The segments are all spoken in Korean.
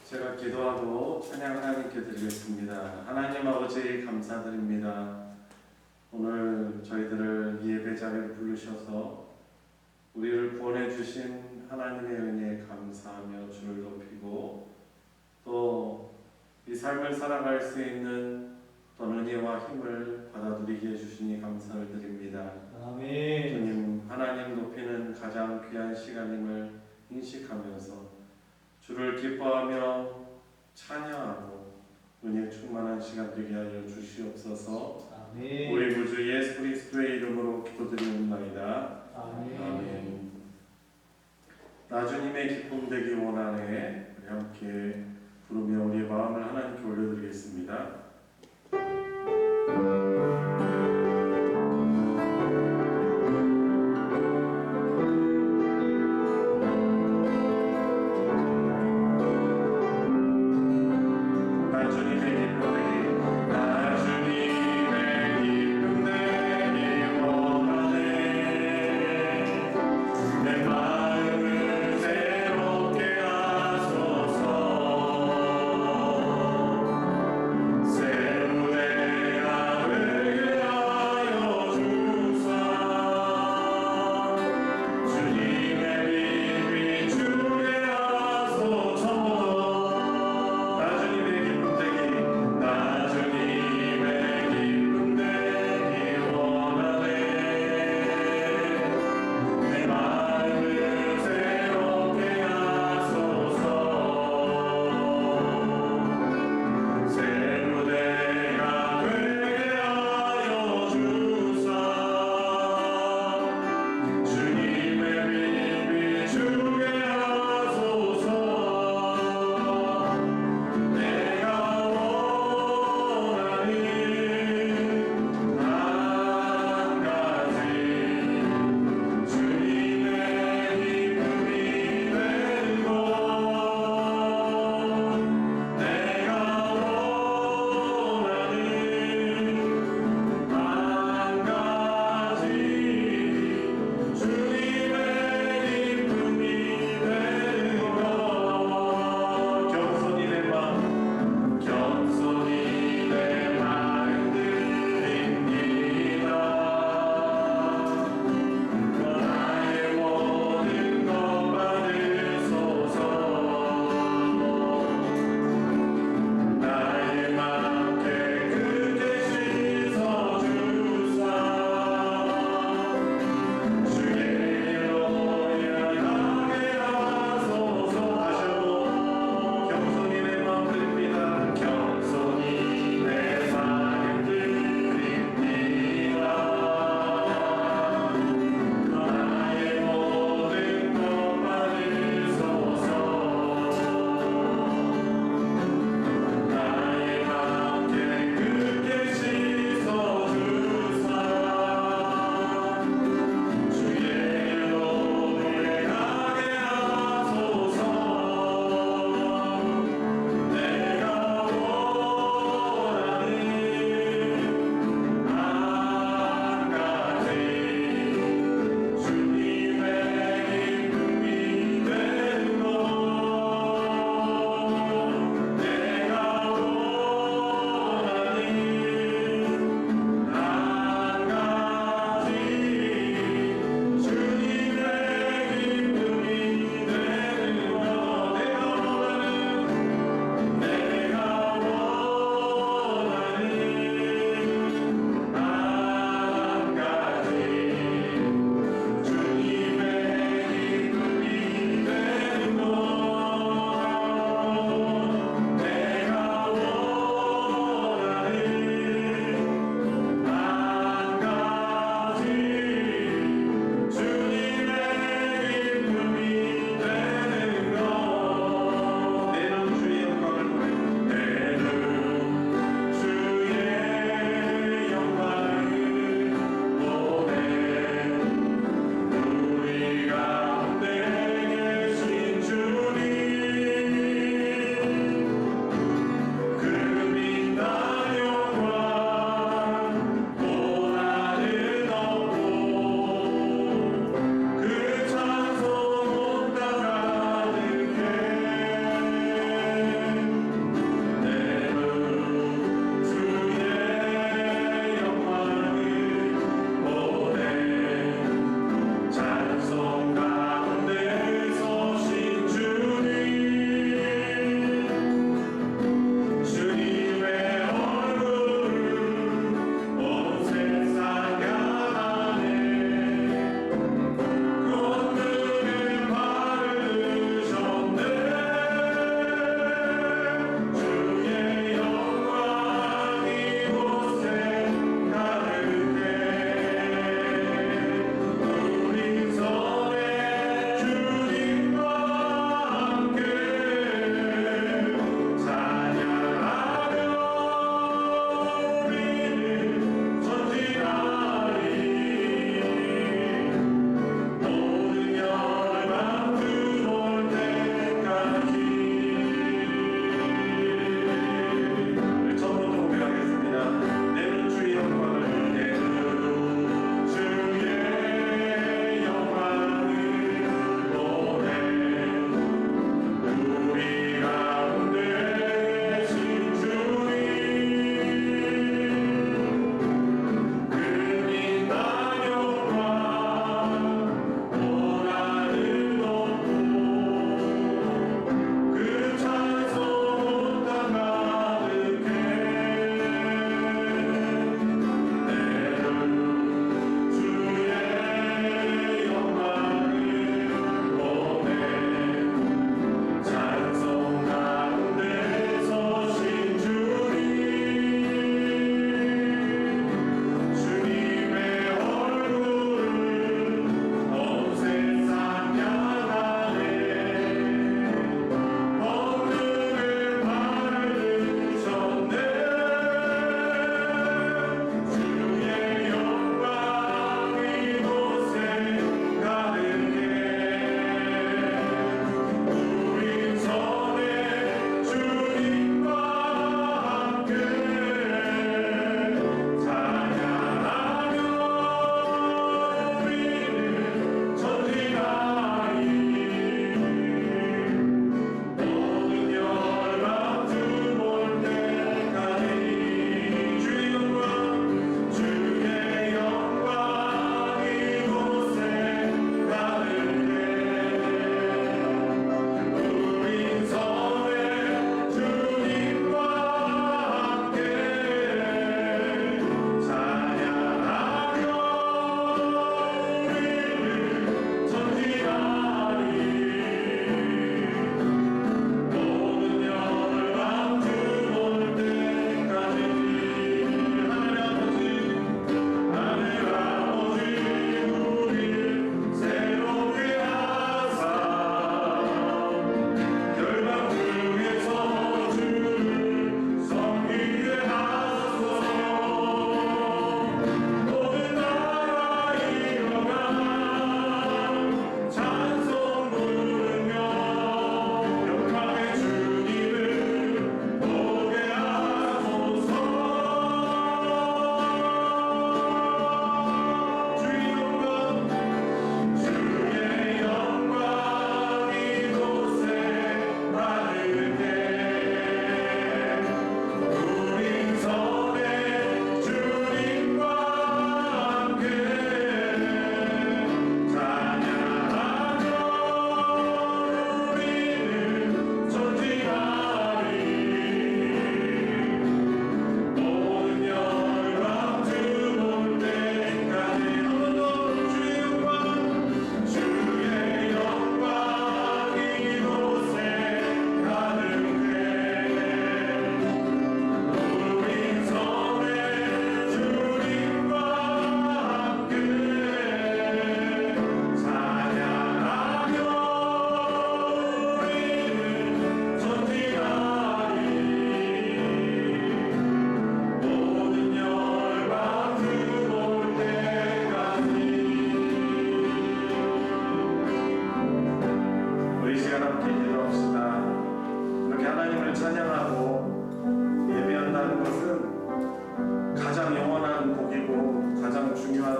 제가 기도하고 찬양 하나님께 드리겠습니다. 하나님 아버지 감사드립니다. 오늘 저희들을 이 예배 자리에 부르셔서 우리를 구원해 주신 하나님의 은혜에 감사하며 주를 높이고 또 이 삶을 살아갈 수 있는 또 은혜와 힘을 받아 누리게 해주시니 감사를 드립니다. 아멘. 주님, 하나님 높이는 가장 귀한 시간임을 인식하면서 주를 기뻐하며 찬양하고 은혜 충만한 시간 되게 하여 주시옵소서. 아멘. 우리 구주 예수 그리스도의 이름으로 기도드리옵나이다. 아멘. 아멘. 나주님의 기쁨 되기 원하네. 우리 함께 부르며 우리의 마음을 하나님께 올려드리겠습니다. 새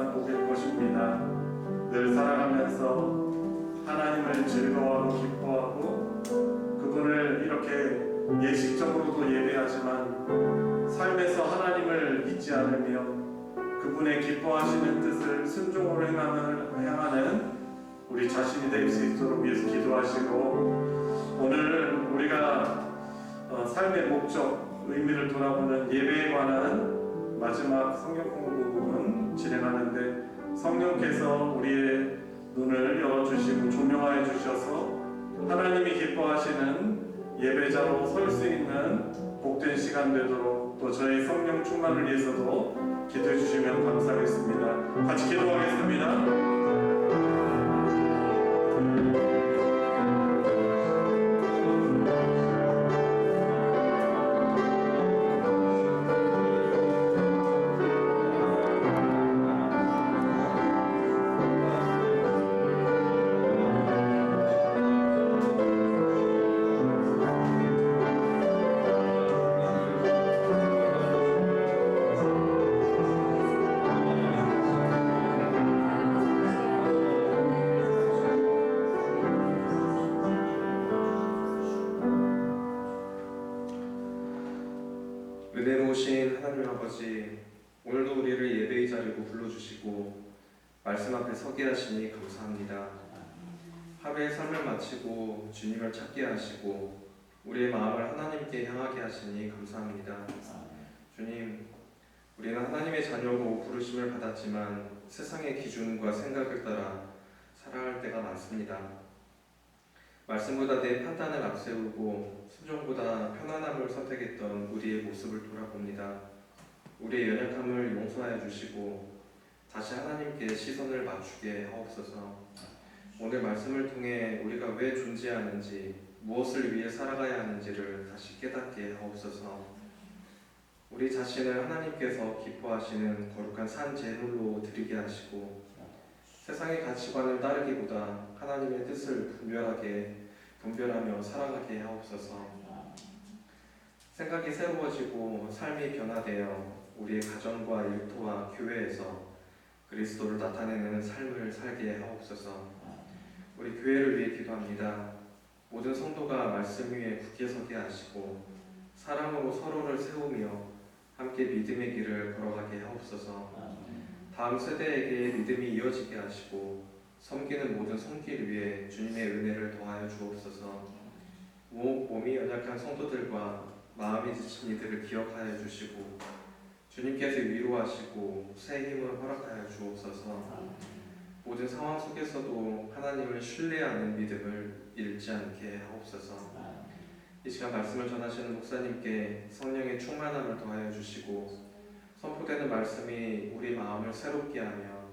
얼마나 복일 것입니다. 늘 살아가면서 하나님을 즐거워하고 기뻐하고 그분을 이렇게 예식적으로도 예배하지만 삶에서 하나님을 잊지 않으며 그분의 기뻐하시는 뜻을 순종으로 향하는 우리 자신이 될 수 있도록 위해서 기도하시고, 오늘 우리가 삶의 목적, 의미를 돌아보는 예배에 관한 마지막 성경 공부 부분 진행하는데, 성령께서 우리의 눈을 열어주시고 조명하여 주셔서 하나님이 기뻐하시는 예배자로 설 수 있는 복된 시간 되도록, 또 저희 성령 충만을 위해서도 기도해 주시면 감사하겠습니다. 같이 기도하겠습니다. 은혜로우신 하나님 아버지, 오늘도 우리를 예배의 자리로 불러주시고 말씀 앞에 서게 하시니 감사합니다. 하루의 삶을 마치고 주님을 찾게 하시고 우리의 마음을 하나님께 향하게 하시니 감사합니다. 주님, 우리는 하나님의 자녀로 부르심을 받았지만 세상의 기준과 생각을 따라 살아갈 때가 많습니다. 말씀보다 내 판단을 앞세우고 순종보다 편안함을 선택했던 우리의 모습을 돌아봅니다. 우리의 연약함을 용서하여 주시고 다시 하나님께 시선을 맞추게 하옵소서. 오늘 말씀을 통해 우리가 왜 존재하는지, 무엇을 위해 살아가야 하는지를 다시 깨닫게 하옵소서. 우리 자신을 하나님께서 기뻐하시는 거룩한 산 제물로 드리게 하시고 세상의 가치관을 따르기보다 하나님의 뜻을 분별하며 살아가게 하옵소서. 생각이 새로워지고 삶이 변화되어 우리의 가정과 일터와 교회에서 그리스도를 나타내는 삶을 살게 하옵소서. 우리 교회를 위해 기도합니다. 모든 성도가 말씀 위에 굳게 서게 하시고 사랑으로 서로를 세우며 함께 믿음의 길을 걸어가게 하옵소서. 다음 세대에게 믿음이 이어지게 하시고 섬기는 모든 손길 위에 주님의 은혜를 더하여 주옵소서. 몸이 연약한 성도들과 마음이 지친 이들을 기억하여 주시고 주님께서 위로하시고 새 힘을 허락하여 주옵소서. 모든 상황 속에서도 하나님을 신뢰하는 믿음을 잃지 않게 하옵소서. 이 시간 말씀을 전하시는 목사님께 성령의 충만함을 더하여 주시고 선포되는 말씀이 우리 마음을 새롭게 하며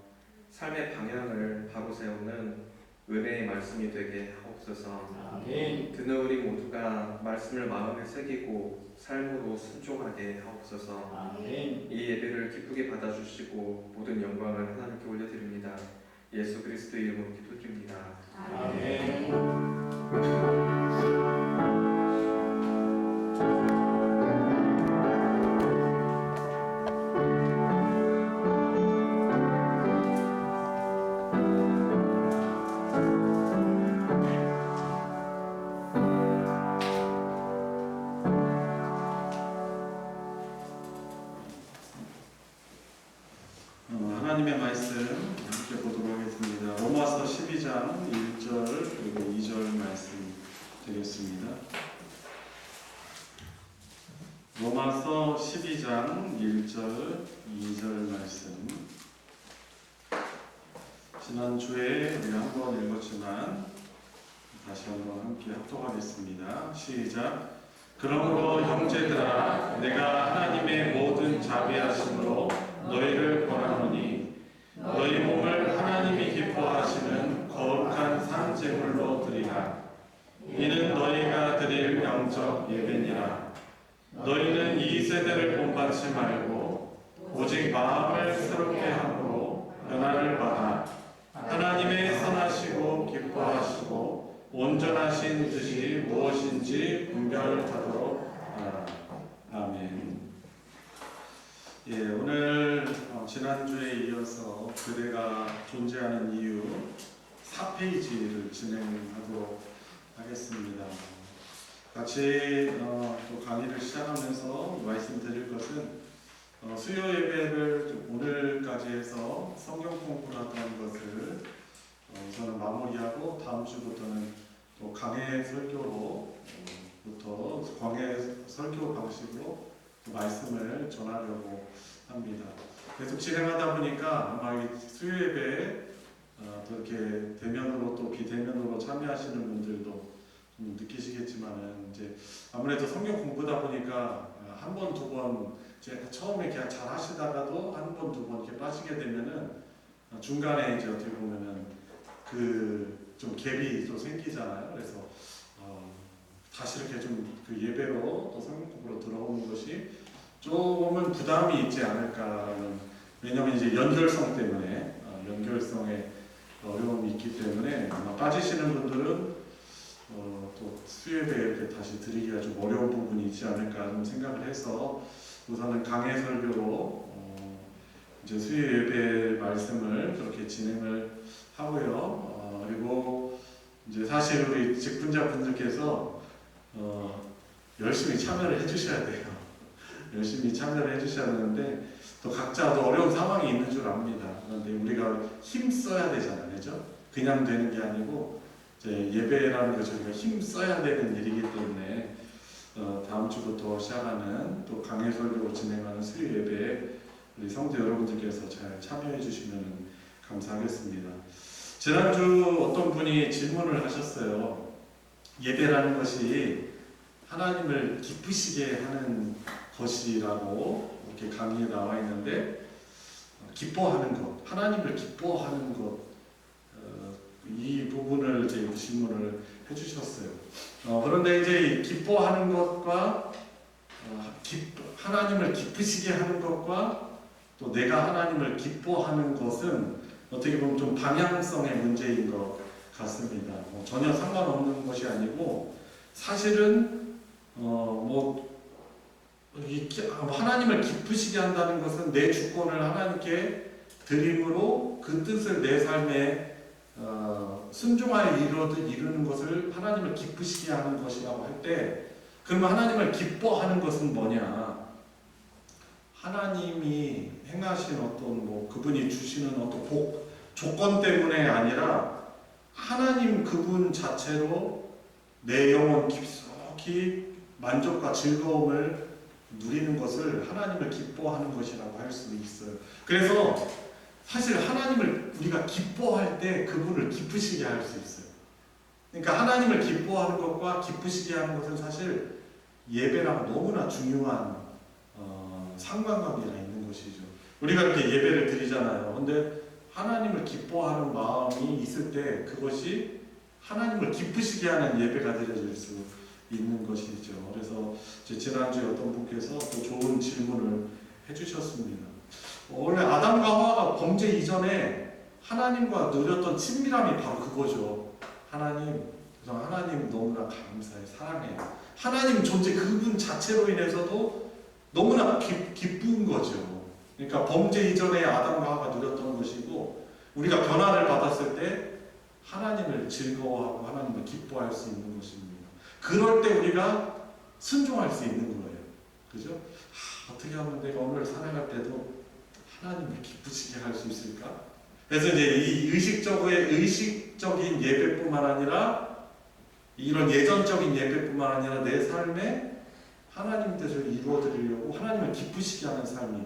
삶의 방향을 바로 세우는 은혜의 말씀이 되게 하옵소서. 아멘. 듣는 우리 모두가 말씀을 마음에 새기고 삶으로 순종하게 하옵소서. 아멘. 이 예배를 기쁘게 받아주시고 모든 영광을 하나님께 올려드립니다. 예수 그리스도의 이름으로 기도드립니다. 아멘. 하나님의 말씀 함께 보도록 하겠습니다. 로마서 12장 1절 그리고 2절 말씀 드리겠습니다. 로마서 12장 1절 2절 말씀. 지난주에 우리가 한번 읽었지만 다시 한번 함께 합독하겠습니다. 시작. 그러므로 형제들아, 내가 하나님의 모든 자비하심으로 너희를 권하노니 너희 몸을 하나님이 기뻐하시는 거룩한 산 제물로 드리라. 이는 너희가 드릴 영적 예배니라. 너희는 이 세대를 본받지 말고 오직 마음을 새롭게 함으로 변화를 받아 하나님의 선하시고 기뻐하시고 온전하신 뜻이 무엇인지 분별하도록 하라. 아멘. 예, 오늘 지난주에 이어서 그대가 존재하는 이유 4페이지를 진행하도록 하겠습니다. 같이 또 강의를 시작하면서 말씀드릴 것은 수요 예배를 오늘까지 해서 성경 공부를 하던 것을 우선은 마무리하고 다음 주부터는 또 강해 설교로 광해 설교 방식으로 말씀을 전하려고 합니다. 계속 진행하다 보니까 아마 이 수요 예배에 또 이렇게 대면으로 또 비대면으로 참여하시는 분들도 좀 느끼시겠지만은 이제 아무래도 성경 공부다 보니까 한 번, 두 번 이제 처음에 그냥 잘 하시다가도 한 번, 두 번 이렇게 빠지게 되면은 중간에 이제 어떻게 보면은 그 좀 갭이 또 생기잖아요. 그래서 다시 이렇게 좀 그 예배로 또 성경 공부로 들어오는 것이 조금은 부담이 있지 않을까라는, 왜냐하면 이제 연결성 때문에 연결성에 어려움이 있기 때문에 아마 빠지시는 분들은 또 수요예배 이렇게 다시 드리기가 좀 어려운 부분이 있지 않을까 좀 생각을 해서 우선은 강해 설교로 이제 수요예배 말씀을 그렇게 진행을 하고요. 그리고 이제 사실 우리 직분자분들께서 열심히 참여를 해주셔야 돼요. 열심히 참여를 해주셔야 되는데 또 각자 또 어려운 상황이 있는 줄 압니다. 그런데 우리가 힘 써야 되잖아요, 그죠? 그냥 되는 게 아니고 이제 예배라는 것이 우리가 힘 써야 되는 일이기 때문에 다음 주부터 시작하는 또 강해 설교로 진행하는 수요 예배에 우리 성도 여러분들께서 잘 참여해 주시면 감사하겠습니다. 지난주 어떤 분이 질문을 하셨어요. 예배라는 것이 하나님을 기쁘시게 하는 것이라고 이렇게 강의에 나와 있는데 기뻐하는 것, 하나님을 기뻐하는 것, 이 부분을 이제 질문을 해주셨어요. 그런데 이제 기뻐하는 것과 하나님을 기쁘시게 하는 것과 또 내가 하나님을 기뻐하는 것은 어떻게 보면 좀 방향성의 문제인 것 같습니다. 전혀 상관없는 것이 아니고 사실은 하나님을 기쁘시게 한다는 것은 내 주권을 하나님께 드림으로 그 뜻을 내 삶에 순종하여 이루는 것을 하나님을 기쁘시게 하는 것이라고 할 때, 그러면 하나님을 기뻐하는 것은 뭐냐? 하나님이 행하신 어떤 그분이 주시는 어떤 조건 때문에 아니라 하나님 그분 자체로 내 영혼 깊숙이 만족과 즐거움을 누리는 것을 하나님을 기뻐하는 것이라고 할 수 있어요. 그래서 사실 하나님을 우리가 기뻐할 때 그분을 기쁘시게 할 수 있어요. 그러니까 하나님을 기뻐하는 것과 기쁘시게 하는 것은 사실 예배랑 너무나 중요한 상관관계가 있는 것이죠. 우리가 이렇게 예배를 드리잖아요. 근데 하나님을 기뻐하는 마음이 있을 때 그것이 하나님을 기쁘시게 하는 예배가 드려질 수 있는 것이죠. 그래서 지난주에 어떤 분께서 또 좋은 질문을 해주셨습니다. 원래 아담과 하와가 범죄 이전에 하나님과 누렸던 친밀함이 바로 그거죠. 하나님 너무나 감사해, 사랑해요. 하나님 존재 그분 자체로 인해서도 너무나 기쁜 거죠. 그러니까 범죄 이전에 아담과 하와가 누렸던 것이고, 우리가 변화를 받았을 때 하나님을 즐거워하고 하나님을 기뻐할 수 있는 것입니다. 그럴 때 우리가 순종할 수 있는 거예요. 그죠? 어떻게 하면 내가 오늘 살아갈 때도 하나님을 기쁘시게 할 수 있을까? 그래서 이제 이 의식적인 예배뿐만 아니라 이런 예전적인 예배뿐만 아니라 내 삶에 하나님 뜻을 이루어 드리려고 하나님을 기쁘시게 하는 삶이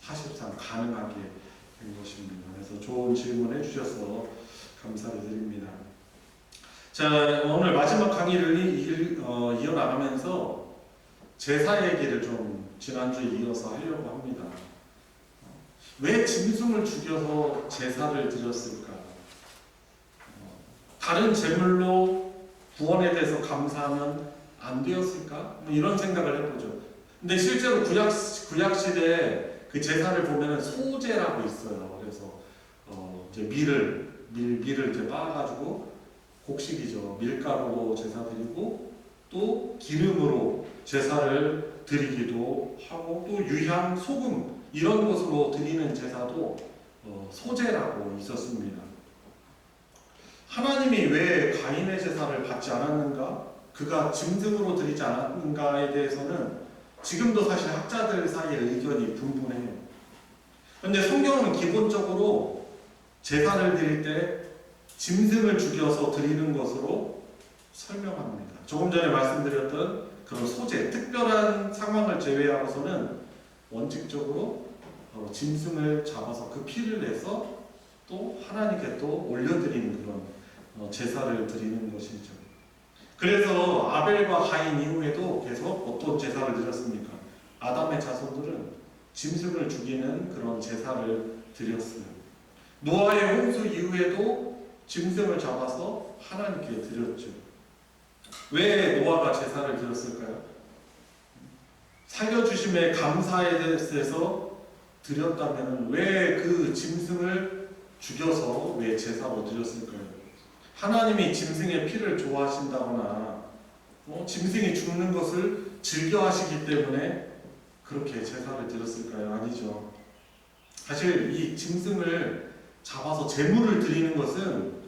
사실상 가능하게 된 것입니다. 그래서 좋은 질문 해주셔서 감사를 드립니다. 자, 오늘 마지막 강의를 이어나가면서 제사 얘기를 좀 지난주에 이어서 하려고 합니다. 왜 짐승을 죽여서 제사를 드렸을까? 다른 제물로 구원에 대해서 감사하면 안 되었을까? 이런 생각을 해보죠. 근데 실제로 구약시대에 그 제사를 보면 소제라고 있어요. 그래서 이제 밀을 이렇게 빻아가지고 곡식이죠. 밀가루로 제사 드리고 또 기름으로 제사를 드리기도 하고 또 유향, 소금 이런 것으로 드리는 제사도 소제라고 있었습니다. 하나님이 왜 가인의 제사를 받지 않았는가? 그가 짐승으로 드리지 않았는가에 대해서는 지금도 사실 학자들 사이에 의견이 분분해요. 그런데 성경은 기본적으로 제사를 드릴 때 짐승을 죽여서 드리는 것으로 설명합니다. 조금 전에 말씀드렸던 그런 소재, 특별한 상황을 제외하고서는 원칙적으로 짐승을 잡아서 그 피를 내서 또 하나님께 또 올려드리는 그런 제사를 드리는 것이죠. 그래서 아벨과 가인 이후에도 계속 어떤 제사를 드렸습니까? 아담의 자손들은 짐승을 죽이는 그런 제사를 드렸어요. 노아의 홍수 이후에도 짐승을 잡아서 하나님께 드렸죠. 왜 노아가 제사를 드렸을까요? 살려주심에 감사에 대해서 드렸다면 왜 그 짐승을 죽여서 왜 제사로 드렸을까요? 하나님이 짐승의 피를 좋아하신다거나 짐승이 죽는 것을 즐겨하시기 때문에 그렇게 제사를 드렸을까요? 아니죠. 사실 이 짐승을 잡아서 제물을 드리는 것은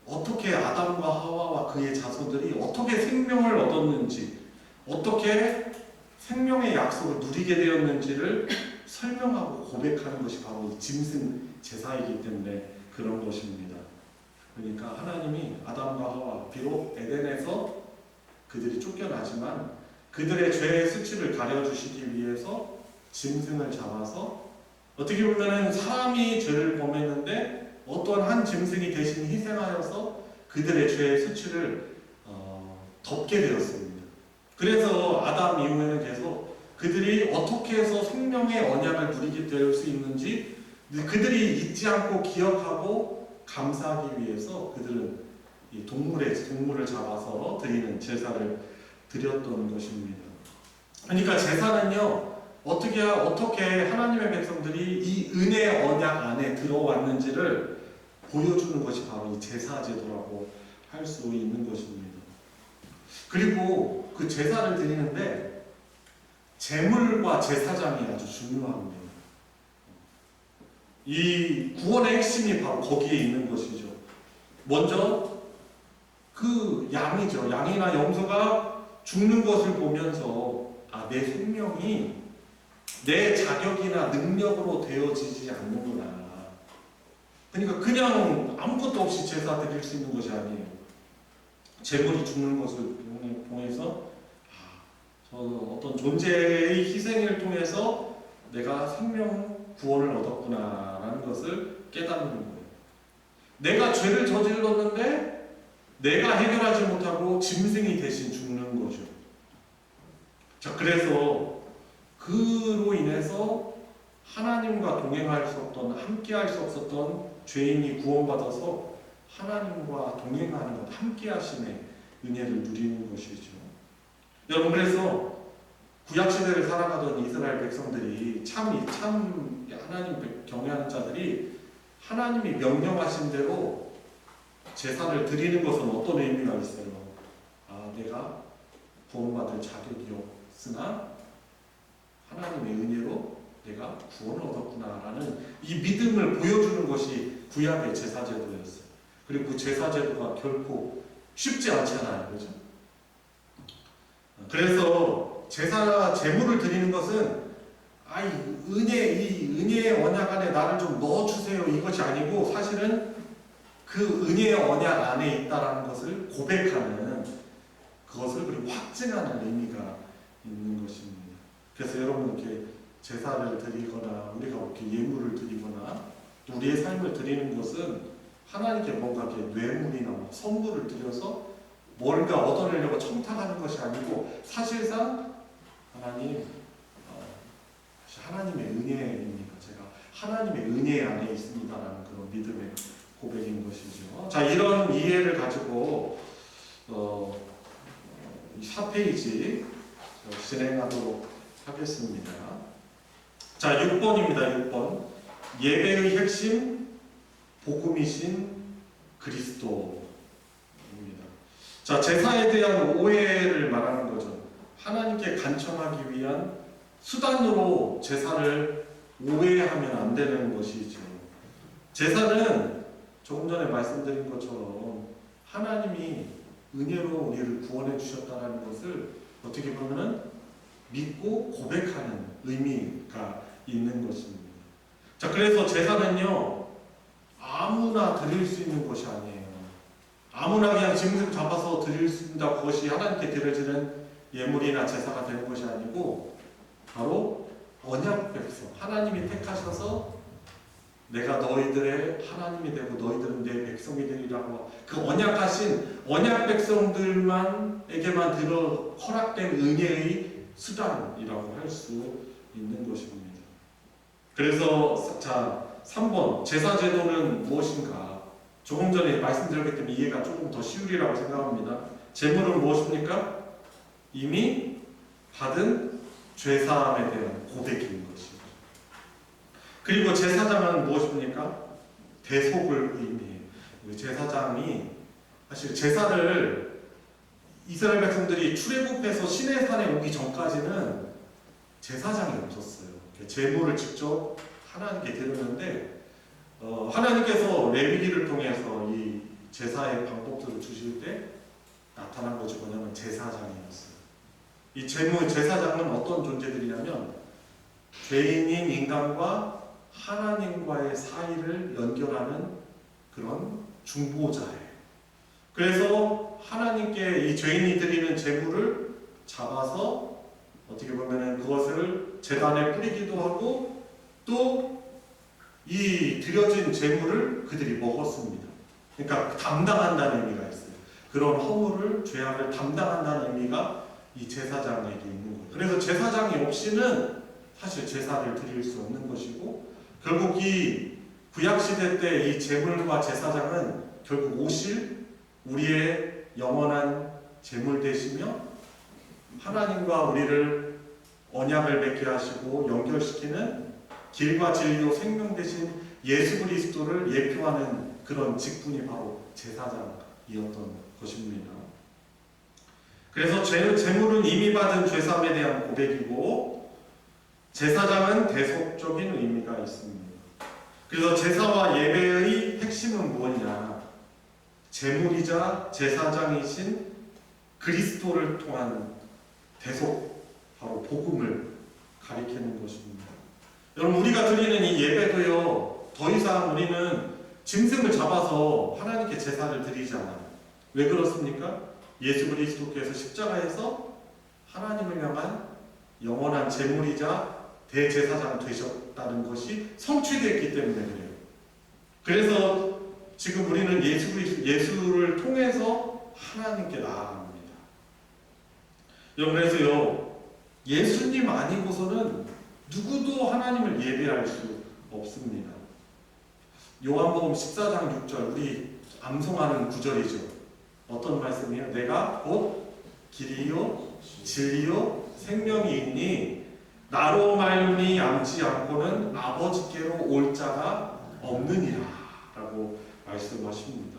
어떻게 아담과 하와와 그의 자손들이 어떻게 생명을 얻었는지, 어떻게 생명의 약속을 누리게 되었는지를 설명하고 고백하는 것이 바로 이 짐승 제사이기 때문에 그런 것입니다. 그러니까 하나님이 아담과 하와, 비록 에덴에서 그들이 쫓겨나지만 그들의 죄의 수치를 가려주시기 위해서 짐승을 잡아서 어떻게 보면 사람이 죄를 범했는데 어떤 한 짐승이 대신 희생하여서 그들의 죄의 수치를 덮게 되었습니다. 그래서 아담 이후에는 계속 그들이 어떻게 해서 생명의 언약을 누리게 될 수 있는지 그들이 잊지 않고 기억하고 감사하기 위해서 그들은 이 동물을 잡아서 드리는 제사를 드렸던 것입니다. 그러니까 제사는요, 어떻게 하나님의 백성들이 이 은혜의 언약 안에 들어왔는지를 보여주는 것이 바로 이 제사 제도라고 할 수 있는 것입니다. 그리고 그 제사를 드리는데 제물과 제사장이 아주 중요합니다. 이 구원의 핵심이 바로 거기에 있는 것이죠. 먼저 그 양이죠. 양이나 염소가 죽는 것을 보면서 내 생명이 내 자격이나 능력으로 되어지지 않는구나. 그러니까 그냥 아무것도 없이 제사 드릴 수 있는 것이 아니에요. 제물이 죽는 것을 통해서 저 어떤 존재의 희생을 통해서 내가 생명 구원을 얻었구나라는 것을 깨닫는 거예요. 내가 죄를 저질렀는데 내가 해결하지 못하고 짐승이 대신 죽는 거죠. 자, 그래서 그로 인해서 하나님과 동행할 수 없던, 함께할 수 없었던 죄인이 구원받아서 하나님과 동행하는 것, 함께하심의 은혜를 누리는 것이죠. 여러분, 그래서 구약시대를 살아가던 이스라엘 백성들이 참 하나님 경외하는 자들이 하나님이 명령하신 대로 제사를 드리는 것은 어떤 의미가 있어요? 내가 구원받을 자격이 없으나 하나님의 은혜로 내가 구원을 얻었구나라는 이 믿음을 보여주는 것이 구약의 제사제도였어요. 그리고 그 제사제도가 결코 쉽지 않잖아요. 그죠? 그래서 제물을 드리는 것은 이 은혜의 언약 안에 나를 좀 넣어주세요 이것이 아니고 사실은 그 은혜의 언약 안에 있다라는 것을 고백하는 그것을 그리고 확증하는 의미가 있는 것입니다. 그래서 여러분 이렇게 제사를 드리거나 우리가 이렇게 예물을 드리거나 또 우리의 삶을 드리는 것은 하나님께 뭔가 이렇게 뇌물이나 선물을 드려서 뭔가 얻어내려고 청탁하는 것이 아니고 사실상 하나님의 은혜입니다. 제가 하나님의 은혜 안에 있습니다라는 그런 믿음의 고백인 것이죠. 자, 이런 이해를 가지고 4페이지 진행하도록 하겠습니다. 자, 6번입니다. 6번. 예배의 핵심, 복음이신 그리스도입니다. 자, 제사에 대한 오해를 말하는 거죠. 하나님께 간청하기 위한 수단으로 제사를 오해하면 안 되는 것이죠. 제사는 조금 전에 말씀드린 것처럼 하나님이 은혜로 우리를 구원해 주셨다는 것을 어떻게 보면은 믿고 고백하는 의미가 있는 것입니다. 자, 그래서 제사는요, 아무나 드릴 수 있는 것이 아니에요. 아무나 그냥 짐승 잡아서 드릴 수 있다, 그것이 하나님께 드려지는 예물이나 제사가 되는 것이 아니고, 바로 언약 백성, 하나님이 택하셔서 내가 너희들의 하나님이 되고 너희들은 내 백성이 되리라고 그 언약하신 언약 백성들만에게만 들어 허락된 은혜의 수단이라고 할 수 있는 것입니다. 그래서 자 3번 제사 제도는 무엇인가? 조금 전에 말씀드렸기 때문에 이해가 조금 더 쉬우리라고 생각합니다. 제물은 무엇입니까? 이미 받은 죄사함에 대한 고백인 것입니다. 그리고 제사장은 무엇입니까? 대속을 의미해요. 제사장이 사실 제사를 이스라엘 백성들이 출애굽해서 시내산에 오기 전까지는 제사장이 없었어요. 제물을 직접 하나님께 드렸는데 하나님께서 레위기를 통해서 이 제사의 방법들을 주실 때 나타난 것이 뭐냐면 제사장이었어요. 이 제사장은 어떤 존재들이냐면 죄인인 인간과 하나님과의 사이를 연결하는 그런 중보자예요. 그래서 하나님께 이 죄인이 드리는 제물을 잡아서 어떻게 보면은 그것을 제단에 뿌리기도 하고 또 이 드려진 제물을 그들이 먹었습니다. 그러니까 담당한다는 의미가 있어요. 그런 허물을 죄악을 담당한다는 의미가 이 제사장에게 있는 거예요. 그래서 제사장이 없이는 사실 제사를 드릴 수 없는 것이고 결국 이 구약시대 때 이 제물과 제사장은 결국 오실 우리의 영원한 제물 되시며 하나님과 우리를 언약을 맺게 하시고 연결시키는 길과 진리로 생명 되신 예수 그리스도를 예표하는 그런 직분이 바로 제사장이었던 것입니다. 그래서 제물은 이미 받은 죄사함에 대한 고백이고 제사장은 대속적인 의미가 있습니다. 그래서 제사와 예배의 핵심은 무엇이냐? 제물이자 제사장이신 그리스도를 통한 대속, 바로 복음을 가리키는 것입니다. 여러분 우리가 드리는 이 예배도요, 더 이상 우리는 짐승을 잡아서 하나님께 제사를 드리지 않아요. 왜 그렇습니까? 예수 그리스도께서 십자가에서 하나님을 향한 영원한 제물이자 대제사장 되셨다는 것이 성취되었기 때문에 그래요. 그래서 지금 우리는 예수를 통해서 하나님께 나아갑니다. 여러분 그래서요, 예수님 아니고서는 누구도 하나님을 예배할 수 없습니다. 요한복음 14장 6절 우리 암송하는 구절이죠. 어떤 말씀이에요? 내가 곧 길이요 진리요 생명이 있니 나로 말미암지 않고는 아버지께로 올 자가 없느니라 라고 말씀하십니다.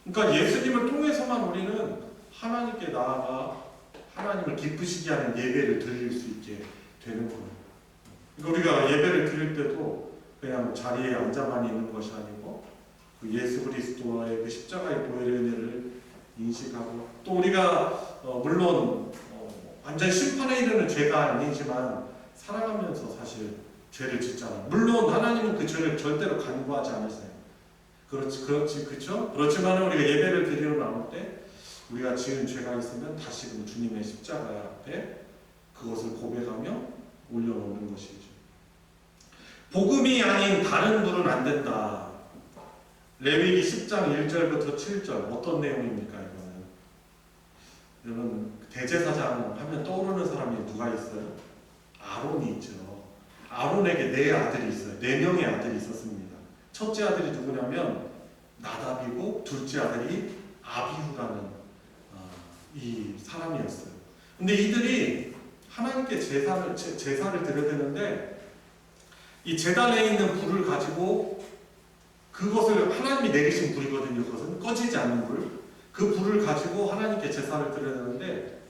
그러니까 예수님을 통해서만 우리는 하나님께 나아가 하나님을 기쁘시게 하는 예배를 드릴 수 있게 되는 거예요. 그러니까 우리가 예배를 드릴 때도 그냥 자리에 앉아만 있는 것이 아니고 그 예수 그리스도의 그 십자가의 보혈의 은혜를 인식하고 또 우리가 물론 완전 심판에 이르는 죄가 아니지만 살아가면서 사실 죄를 짓잖아요. 물론 하나님은 그 죄를 절대로 간구하지 않으세요. 그렇죠? 그렇지만 우리가 예배를 드리러 나올 때 우리가 지은 죄가 있으면 다시금 주님의 십자가 앞에 그것을 고백하며 올려놓는 것이죠. 복음이 아닌 다른 불은 안 된다. 레위기 10장 1절부터 7절 어떤 내용입니까? 이거는 여러분 대제사장 하면 떠오르는 사람이 누가 있어요? 아론이 있죠. 아론에게 4아들이 있어요. 4명의 아들이 있었습니다. 첫째 아들이 누구냐면 나답이고 둘째 아들이 아비후라는 이 사람이었어요. 근데 이들이 하나님께 제사를 드려야 되는데 이 제단에 있는 불을 가지고 그것을 하나님이 내리신 불이거든요. 그것은 꺼지지 않는 불. 그 불을 가지고 하나님께 제사를 드려야 되는데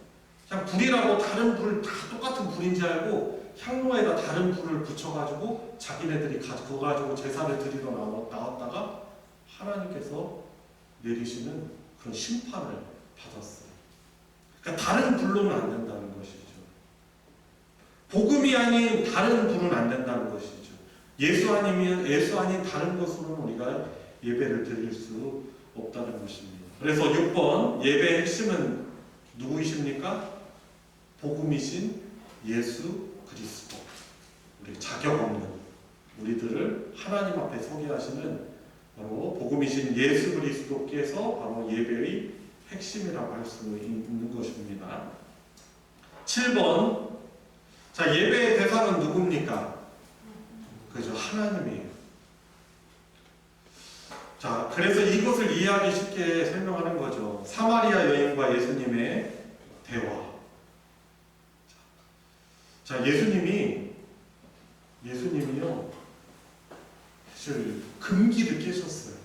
그냥 불이라고 다른 불 다 똑같은 불인지 알고 향로에다 다른 불을 붙여가지고 자기네들이 그거 가지고 제사를 드리러 나왔다가 하나님께서 내리시는 그런 심판을 받았어요. 그러니까 다른 불로는 안 된다는 것이죠. 복음이 아닌 다른 불은 안 된다는 것이죠. 예수 아닌 다른 것으로는 우리가 예배를 드릴 수 없다는 것입니다. 그래서 6번 예배의 핵심은 누구이십니까? 복음이신 예수 그리스도. 우리 자격 없는 우리들을 하나님 앞에 서게 하시는 바로 복음이신 예수 그리스도께서 바로 예배의 핵심이라고 할 수 있는 것입니다. 7번 자 예배의 대상은 누굽니까? 그죠, 하나님이에요. 자 그래서 이것을 이해하기 쉽게 설명하는 거죠. 사마리아 여인과 예수님의 대화. 자 예수님이요 사실 금기를 깨셨어요.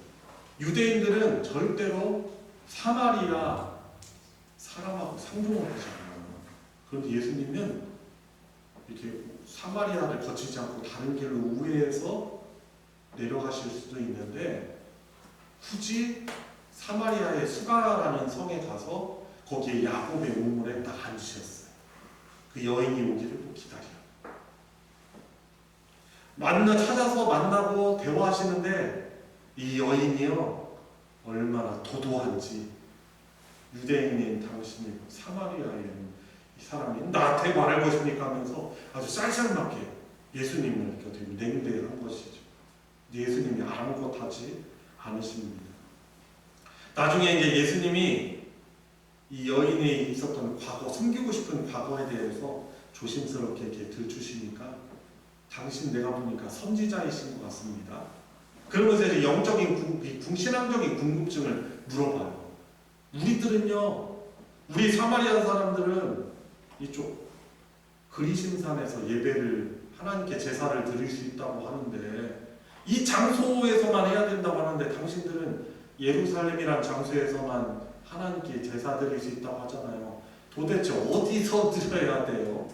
유대인들은 절대로 사마리아 사람하고 상종을 하지 않아요. 그런데 예수님은 이렇게 사마리아를 거치지 않고 다른 길로 우회해서 내려가실 수도 있는데 굳이 사마리아의 수가라는 성에 가서 거기에 야곱의 우물에 딱 앉으셨어요. 그 여인이 오기를 또 기다려. 찾아서 만나고 대화하시는데 이 여인이요 얼마나 도도한지 유대인인 당신이 사마리아인 이 사람이 나한테 말할 것입니까 하면서 아주 쌀쌀맞게 예수님을 이렇게 냉대한 것이죠. 예수님이 아무것도 하지 않으십니다. 나중에 이제 예수님이 이 여인이 있었던 과거, 숨기고 싶은 과거에 대해서 조심스럽게 이렇게 들추시니까 당신 내가 보니까 선지자이신 것 같습니다. 그러면서 이제 영적인 신앙적인 궁금증을 물어봐요. 우리들은요, 우리 사마리아 사람들은 이쪽 그리심산에서 예배를 하나님께 제사를 드릴 수 있다고 하는데 이 장소에서만 해야 된다고 하는데 당신들은 예루살렘이란 장소에서만 하나님께 제사 드릴 수 있다고 하잖아요. 도대체 어디서 드려야 돼요?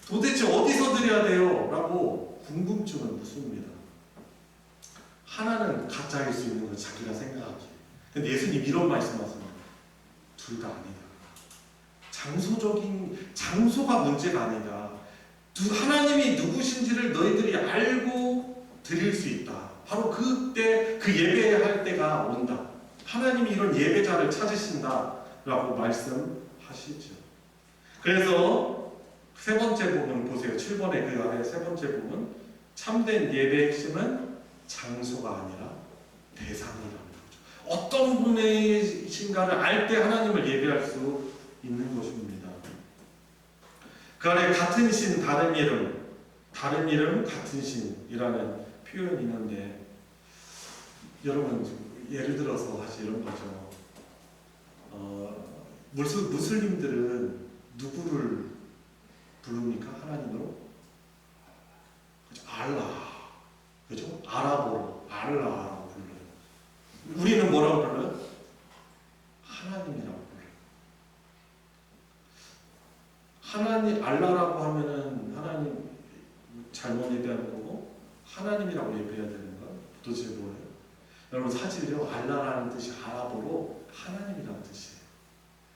도대체 어디서 드려야 돼요? 라고 궁금증을 묻습니다. 하나는 가짜일 수 있는 걸 자기가 생각하기에. 근데 예수님 이런 말씀하십니다. 둘 다 아니다. 장소가 문제가 아니다. 하나님이 누구신지를 너희들이 알고 드릴 수 있다. 바로 그때 그 예배할 때가 온다. 하나님이 이런 예배자를 찾으신다라고 말씀하시죠. 그래서 세 번째 부분 보세요. 7번의 그 아래 세 번째 부분 참된 예배의 핵심은 장소가 아니라 대상이라는 거죠. 어떤 분이신가를 알 때 하나님을 예배할 수 있는 것입니다. 그 아래 같은 신 다른 이름 같은 신이라는 표현이 있는데 여러분 예를 들어서 사실 이런 거죠. 무슬림들은 누구를 부릅니까? 하나님으로? 그죠? 알라. 그죠? 아랍어로 알라라고 불러요. 우리는 뭐라고 불러요? 하나님이라고 불러요. 하나님 알라라고 하면은 하나님 잘못 예배하는 거고 하나님이라고 예배해야 되는 건 도대체 뭐예요? 여러분 사실요 알라라는 뜻이 아랍어로 하나님이라는 뜻이에요.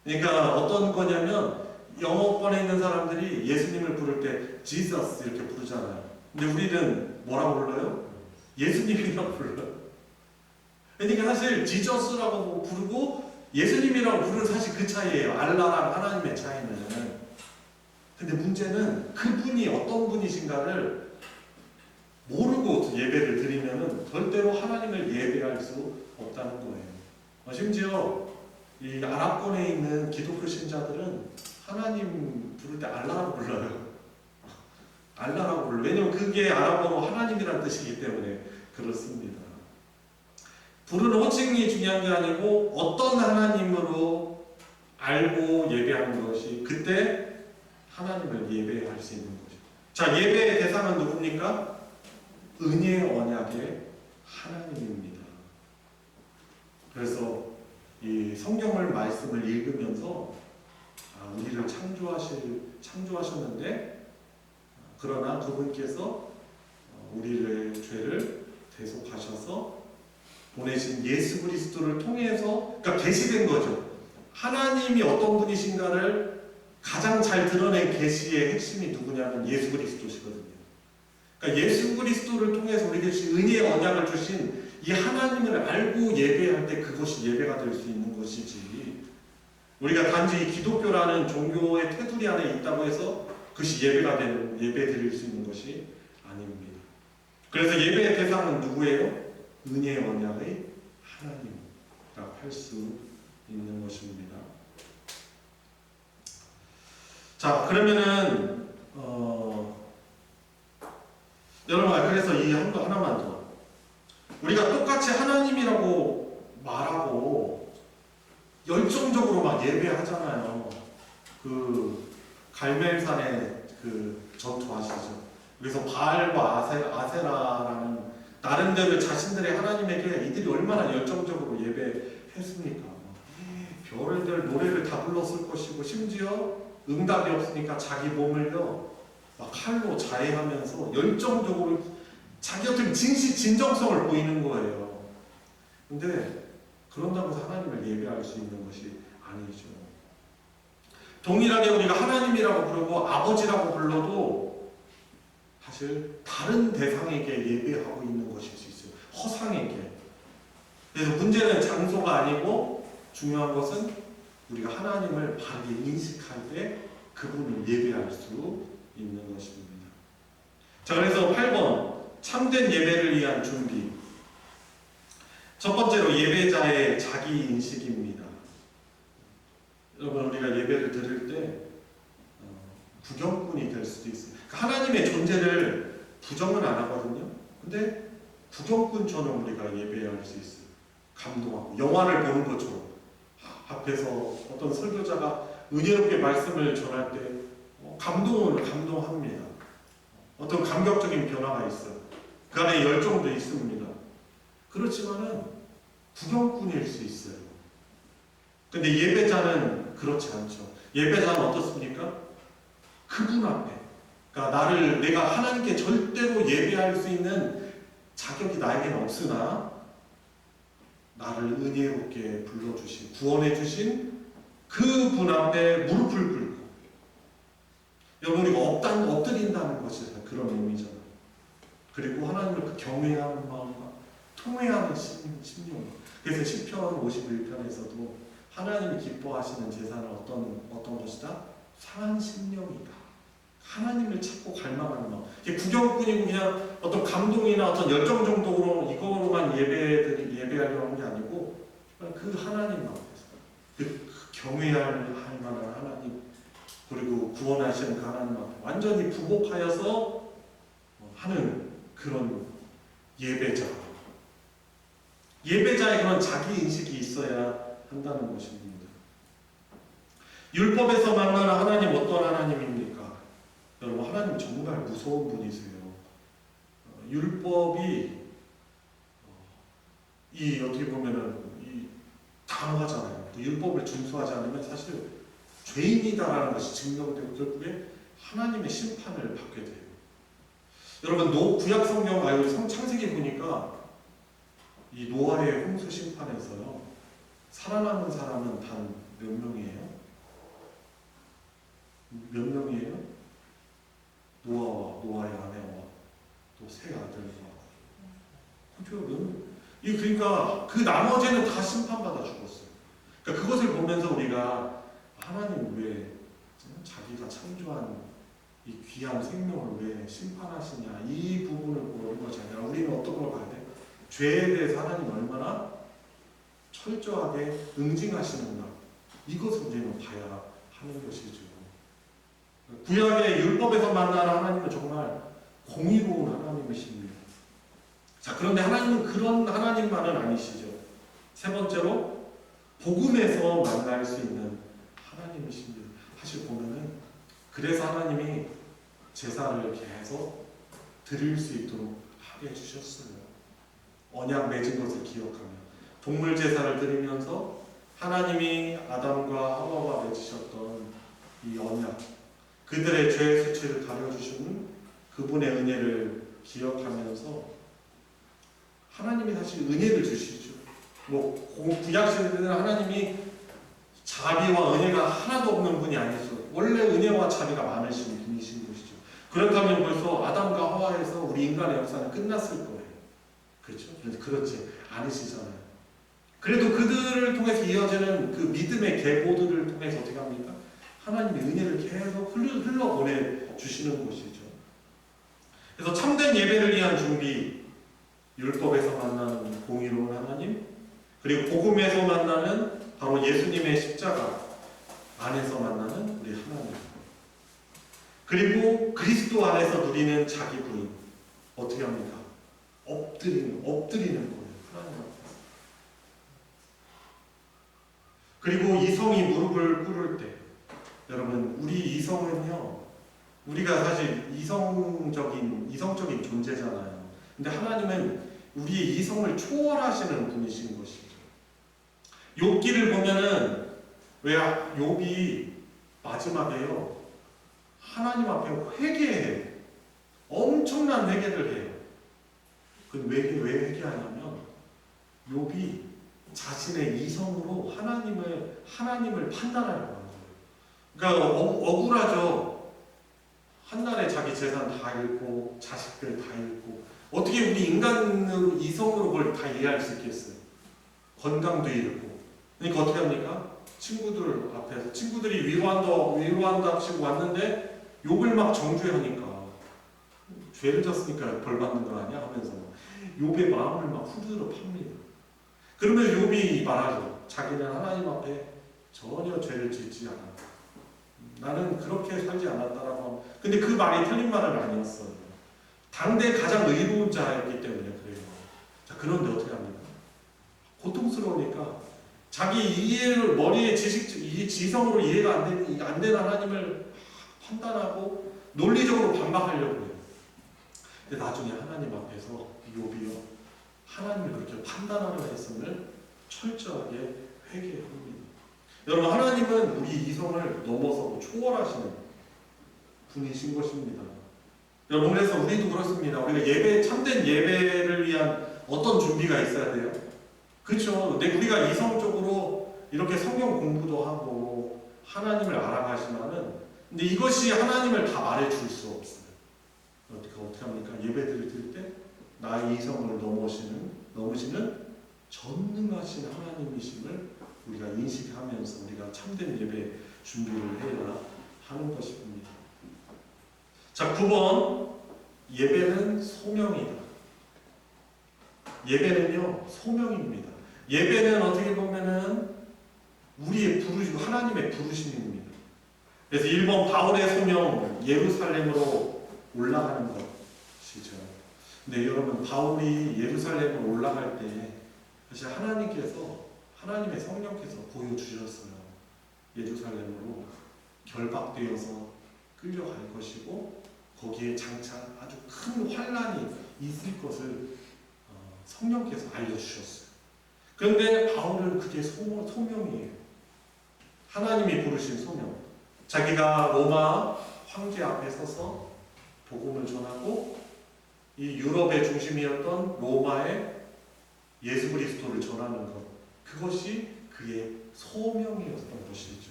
그러니까 어떤 거냐면 영어권에 있는 사람들이 예수님을 부를 때 Jesus 이렇게 부르잖아요. 근데 우리는 뭐라고 불러요? 예수님이라고 불러요. 그러니까 사실 지저스라고 부르고 예수님이라고 부르는 사실 그 차이예요. 알라랑 하나님의 차이는. 근데 문제는 그분이 어떤 분이신가를 모르고 예배를 드리면은 절대로 하나님을 예배할 수 없다는 거예요. 심지어 이 아랍권에 있는 기독교 신자들은 하나님 부를 때 알라라고 불러요. 알라라고 불러요. 왜냐면 그게 아랍어로 하나님이라는 뜻이기 때문에 그렇습니다. 부르는 호칭이 중요한 게 아니고 어떤 하나님으로 알고 예배하는 것이 그때 하나님을 예배할 수 있는 거죠. 자, 예배의 대상은 누굽니까? 은혜의 언약의 하나님입니다. 그래서 이 성경을 말씀을 읽으면서 우리를 창조하셨는데 그러나 그분께서 우리의 죄를 대속하셔서 보내신 예수 그리스도를 통해서 그러니까 계시된 거죠. 하나님이 어떤 분이신가를 가장 잘 드러낸 계시의 핵심이 누구냐면 예수 그리스도시거든요. 그러니까 예수 그리스도를 통해서 우리에게 은혜의 언약을 주신 이 하나님을 알고 예배할 때 그것이 예배가 될 수 있는 것이지, 우리가 단지 이 기독교라는 종교의 테두리 안에 있다고 해서 그것이 예배 드릴 수 있는 것이 아닙니다. 그래서 예배의 대상은 누구예요? 은혜의 언약의 하나님이라고 할 수 있는 것입니다. 자, 그러면은 여러분, 그래서 이 하나만 더, 우리가 똑같이 하나님이라고 말하고 열정적으로 막 예배하잖아요. 그 갈멜산의 그 전투 아시죠? 그래서 바알과 아세라라는 나름대로 자신들의 하나님에게 이들이 얼마나 열정적으로 예배했습니까? 별들 노래를 다 불렀을 것이고, 심지어 응답이 없으니까 자기 몸을요 막 칼로 자해하면서 열정적으로 자기 어떤 진정성을 보이는 거예요. 근데 그런다고 해서 하나님을 예배할 수 있는 것이 아니죠. 동일하게 우리가 하나님이라고 부르고 아버지라고 불러도 사실 다른 대상에게 예배하고 있는 것일 수 있어요. 허상에게. 그래서 문제는 장소가 아니고 중요한 것은 우리가 하나님을 바르게 인식할 때 그분을 예배할 수 있는 것입니다. 자, 그래서 8번 참된 예배를 위한 준비. 첫 번째로 예배자의 자기 인식입니다. 여러분, 우리가 예배를 드릴 때 구경꾼이 될 수도 있어요. 하나님의 존재를 부정은 안 하거든요. 근데 구경꾼처럼 우리가 예배할 수 있어요. 감동하고 영화를 보는 것처럼 앞에서 어떤 설교자가 은혜롭게 말씀을 전할 때 감동합니다. 어떤 감격적인 변화가 있어요. 그 안에 열정도 있습니다. 그렇지만은 구경꾼일 수 있어요. 근데 예배자는 그렇지 않죠. 예배자는 어떻습니까? 그분 앞에, 그러니까 내가 하나님께 절대로 예배할 수 있는 자격이 나에게는 없으나 나를 은혜롭게 불러주신, 구원해주신 그분 앞에 무릎을 꿇고, 여러분, 우리가 엎드린다는 것이 그런 의미잖아요. 그리고 하나님을 그 경외하는 마음과 통회하는 심령. 그래서 시편 51편에서도 하나님이 기뻐하시는 제사는 어떤 것이다? 상한 심령이다. 하나님을 찾고 갈망하는 마음. 이게 구경꾼이고 그냥 어떤 감동이나 어떤 열정 정도로 이거로만 예배하려고 하는 게 아니고 그 하나님 앞에서 그 경외할 만한 하나님, 그리고 구원하시는 그 하나님 앞에 완전히 부복하여서 하는 그런 예배자의 그런 자기 인식이 있어야 한다는 것입니다. 율법에서 만나는 하나님, 어떤 하나님입니까? 여러분, 하나님 정말 무서운 분이세요. 율법이 어떻게 보면은 강하잖아요. 율법을 준수하지 않으면 사실 죄인이다라는 것이 증명되고 결국에 하나님의 심판을 받게 돼요. 여러분, 구약 성경 창세기 보니까 이 노아의 홍수 심판에서요 살아남은 사람은 단 몇 명이에요? 몇 명이에요? 노아의 아내와 또 세 아들과. 그러니까 그 나머지는 다 심판받아 죽었어요. 그러니까 그것을 보면서 우리가 하나님 왜 자기가 창조한 이 귀한 생명을 왜 심판하시냐, 이 부분을 보는 것이 아니라 우리는 어떤 걸 봐야 돼? 죄에 대해서 하나님 얼마나 철저하게 응징하시는가, 이것을 우리는 봐야 하는 것이죠. 구약의 율법에서 만나는 하나님은 정말 공의로운 하나님이십니다. 자, 그런데 하나님은 그런 하나님만은 아니시죠. 세 번째로 복음에서 만날 수 있는 하나님이십니다. 사실 보면은 그래서 하나님이 제사를 계속 드릴 수 있도록 하게 해주셨어요. 언약 맺은 것을 기억하며 동물 제사를 드리면서 하나님이 아담과 하와와 맺으셨던 이 언약, 그들의 죄의 수치를 가려주시는 그분의 은혜를 기억하면서 하나님이 사실 은혜를 주시죠. 뭐 구약시대는 하나님이 자비와 은혜가 하나도 없는 분이 아니죠. 원래 은혜와 자비가 많으신 분이신 것이죠. 그렇다면 벌써 아담과 하와에서 우리 인간의 역사는 끝났을 거예요. 그렇죠? 그렇지 않으시잖아요. 그래도 그들을 통해서 이어지는 그 믿음의 계보들을 통해서 어떻게 합니까? 하나님의 은혜를 계속 흘러보내 주시는 것이죠. 그래서 참된 예배를 위한 준비, 율법에서 만나는 공의로운 하나님, 그리고 복음에서 만나는 바로 예수님의 십자가 안에서 만나는 우리 하나님, 그리고 그리스도 안에서 누리는 자기 부인, 어떻게 합니까? 엎드리는 거예요. 하나님 앞에서. 그리고 이성이 무릎을 꿇을 때, 여러분 우리 이성은요, 우리가 사실 이성적인 존재잖아요. 근데 하나님은 우리의 이성을 초월하시는 분이신 것이죠. 욥기를 보면은 왜 욥이 마지막에요, 하나님 앞에 회개해요. 엄청난 회개를 해요. 왜 회개하냐면 욥이 자신의 이성으로 하나님을 판단하려고 하는 거예요. 그러니까 억울하죠. 한날에 자기 재산 다 잃고 자식들 다 잃고 어떻게 우리 인간으로 이성으로 그걸 다 이해할 수 있겠어요. 건강도 잃고. 그러니까 어떻게 합니까? 친구들 앞에서 친구들이 위로한다 치고 왔는데 욕을 막 정죄하니까 죄를 졌으니까 벌 받는 거 아니야 하면서 욥의 마음을 막 후드러 팝니다. 그러면 욥이 말하죠. 자기는 하나님 앞에 전혀 죄를 짓지 않았다. 나는 그렇게 살지 않았다라고 하면, 근데 그 말이 틀린 말은 아니었어요. 당대 가장 의로운 자였기 때문에 그래요. 자, 그런데 어떻게 합니까? 고통스러우니까 자기 이해를 머리에 지성으로 이해가 안 되는 하나님을 판단하고 논리적으로 반박하려고 해요. 근데 나중에 하나님 앞에서 욥이요, 하나님을 그렇게 판단하려 했음을 철저하게 회개합니다. 여러분, 하나님은 우리 이성을 넘어서고 초월하시는 분이신 것입니다. 여러분, 그래서 우리도 그렇습니다. 우리가 참된 예배를 위한 어떤 준비가 있어야 돼요? 그렇죠. 근데 우리가 이성적으로 이렇게 성경 공부도 하고 하나님을 알아가시면은, 근데 이것이 하나님을 다 말해줄 수 없어요. 어떻게 합니까? 예배 드릴 때 나의 이성을 넘으시는 전능하신 하나님이심을 우리가 인식하면서 우리가 참된 예배 준비를 해야 하는 것입니다. 자, 9번, 예배는 소명이다. 예배는요, 소명입니다. 예배는 어떻게 보면은 하나님의 부르심입니다. 그래서 1번, 바울의 소명, 예루살렘으로 올라가는 것이죠. 근데 여러분, 바울이 예루살렘으로 올라갈 때 사실 하나님의 성령께서 보여주셨어요. 예루살렘으로 결박되어서 끌려갈 것이고 거기에 장차 아주 큰 환란이 있을 것을 성령께서 알려주셨어요. 그런데 바울은 그게 소명이에요. 하나님이 부르신 소명. 자기가 로마 황제 앞에 서서 복음을 전하고 이 유럽의 중심이었던 로마에 예수 그리스도를 전하는 것, 그것이 그의 소명이었던 것이죠.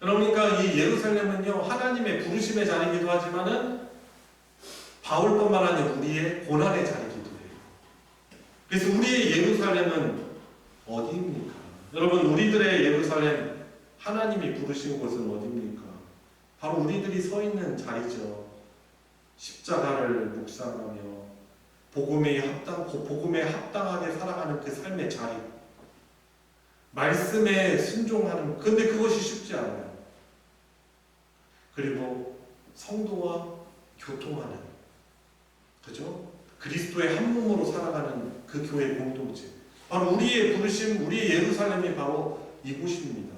그러니까 이 예루살렘은요, 하나님의 부르심의 자리이기도 하지만은 바울뿐만 아니라 우리의 고난의 자리이기도 해요. 그래서 우리의 예루살렘은 어디입니까? 여러분, 우리들의 예루살렘, 하나님이 부르신 곳은 어디입니까? 바로 우리들이 서 있는 자리죠. 십자가를 묵상하며 복음에 합당하게 살아가는 그 삶의 자리, 말씀에 순종하는, 근데 그것이 쉽지 않아요. 그리고 성도와 교통하는, 그죠? 그리스도의 한 몸으로 살아가는 그 교회 공동체, 바로 우리의 부르심, 우리의 예루살렘이 바로 이곳입니다.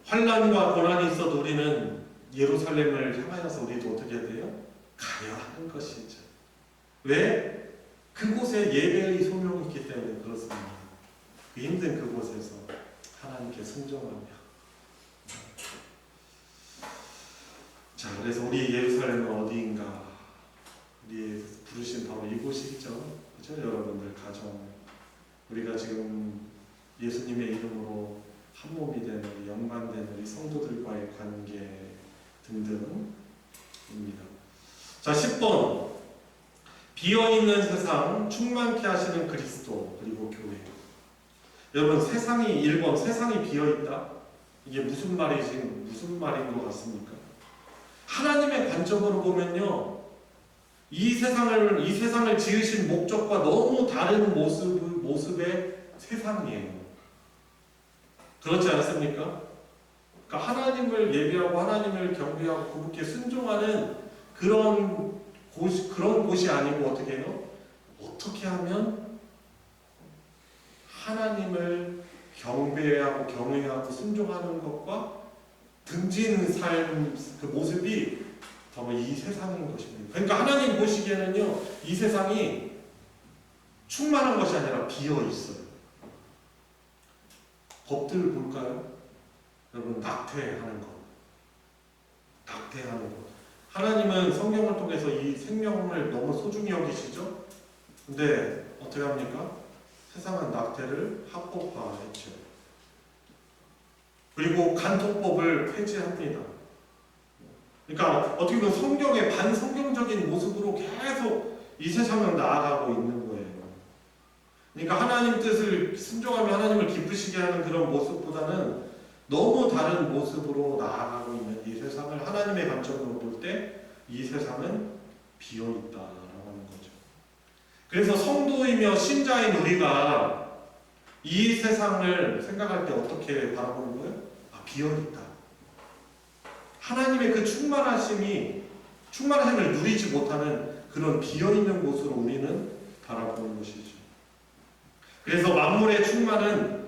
환난과 고난이 있어도 우리는 예루살렘을 향하여서 우리도 어떻게 해야 돼요? 가야 하는 것이죠. 왜? 그곳에 예배의 소명이 있기 때문에 그렇습니다. 그 힘든 그곳에서 하나님께 순종하며 자, 그래서 우리 예루살렘은 어디인가? 우리 부르신 바로 이곳이죠. 그렇죠? 여러분들 가정. 우리가 지금 예수님의 이름으로 한 몸이 되는 우리 연관된 우리 성도들과의 관계 등등입니다. 자, 10번. 비어있는 세상, 충만케 하시는 그리스도, 그리고 교회. 여러분, 세상이 1번, 세상이 비어있다? 이게 무슨 말인 것 같습니까? 하나님의 관점으로 보면요, 이 세상을 지으신 목적과 너무 다른 모습의 세상이에요. 그렇지 않습니까? 그러니까 하나님을 예배하고 하나님을 경배하고 그분께 순종하는 그런 곳이 아니고 어떻게 해요? 어떻게 하면 하나님을 경배하고 경외하고 순종하는 것과 등지는 삶, 그 모습이 바로 이 세상인 것입니다. 그러니까 하나님 보시기에는요, 이 세상이 충만한 것이 아니라 비어 있어요. 법들 볼까요? 여러분, 낙태하는 것. 낙태하는 것. 하나님은 성경을 통해서 이 생명을 너무 소중히 여기시죠? 근데 어떻게 합니까? 세상은 낙태를 합법화했죠. 그리고 간통법을 폐지합니다. 그러니까 어떻게 보면 성경의 반성경적인 모습으로 계속 이 세상은 나아가고 있는 거예요. 그러니까 하나님 뜻을 순종하며 하나님을 기쁘시게 하는 그런 모습보다는 너무 다른 모습으로 나아가고 있는 이 세상을 하나님의 관점으로 볼 때 이 세상은 비어있다라고 하는 거죠. 그래서 성도이며 신자인 우리가 이 세상을 생각할 때 어떻게 바라보는 거예요? 아, 비어있다. 하나님의 그 충만하심을 누리지 못하는 그런 비어있는 곳으로 우리는 바라보는 것이죠. 그래서 만물의 충만은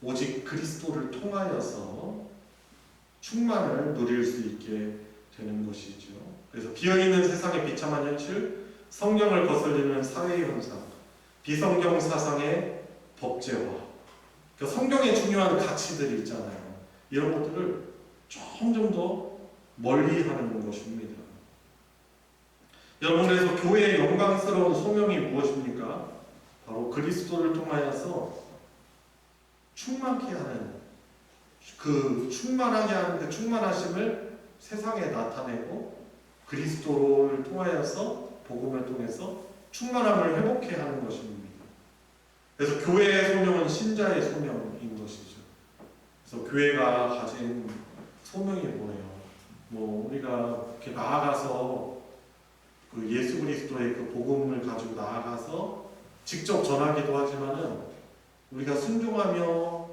오직 그리스도를 통하여서 충만을 누릴 수 있게 되는 것이죠. 그래서 비어있는 세상의 비참한 현실, 성경을 거슬리는 사회의 현상, 비성경 사상의 법제화, 그러니까 성경의 중요한 가치들이 있잖아요. 이런 것들을 점점 더 멀리하는 것입니다. 여러분, 그래서 교회의 영광스러운 소명이 무엇입니까? 바로 그리스도를 통하여서 충만케 하는, 그 충만하게 하는 그 충만하심을 세상에 나타내고 그리스도를 통하여서 복음을 통해서 충만함을 회복케 하는 것입니다. 그래서 교회의 소명은 신자의 소명인 것이죠. 그래서 교회가 가진 소명이 뭐예요? 우리가 이렇게 나아가서 그 예수 그리스도의 그 복음을 가지고 나아가서 직접 전하기도 하지만은 우리가 순종하며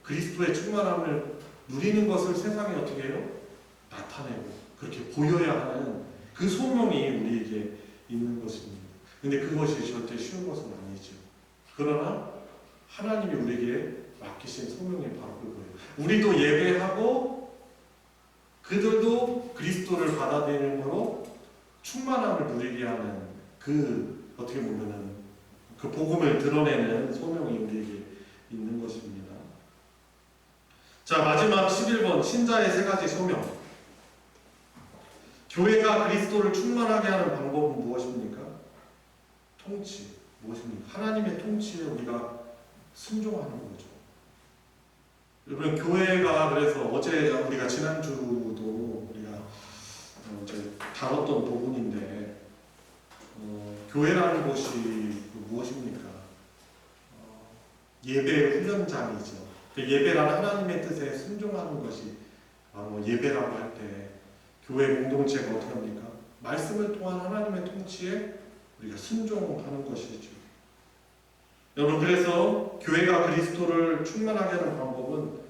그리스도의 충만함을 누리는 것을 세상에 어떻게 해요? 나타내고 그렇게 보여야 하는 그 소명이 우리에게 있는 것입니다. 근데 그것이 절대 쉬운 것은 아니죠. 그러나 하나님이 우리에게 맡기신 소명이 바로 그거예요. 우리도 예배하고 그들도 그리스도를 받아들임으로 충만함을 누리게 하는 그 어떻게 보면은 그 복음을 드러내는 소명이 우리에게 있는 것입니다. 자, 마지막 11번 신자의 세 가지 소명. 교회가 그리스도를 충만하게 하는 방법은 무엇입니까? 통치. 무엇입니까? 하나님의 통치에 우리가 순종하는 거죠. 여러분, 교회가 그래서 어제 우리가 지난주도 우리가 이제 다뤘던 부분인데 교회라는 곳이 무엇입니까? 예배 훈련장이죠. 예배라는 하나님의 뜻에 순종하는 것이 바로 예배라고 할 때 교회 공동체가 어떻게 합니까? 말씀을 통한 하나님의 통치에 우리가 순종하는 것이죠. 여러분, 그래서 교회가 그리스도를 충만하게 하는 방법은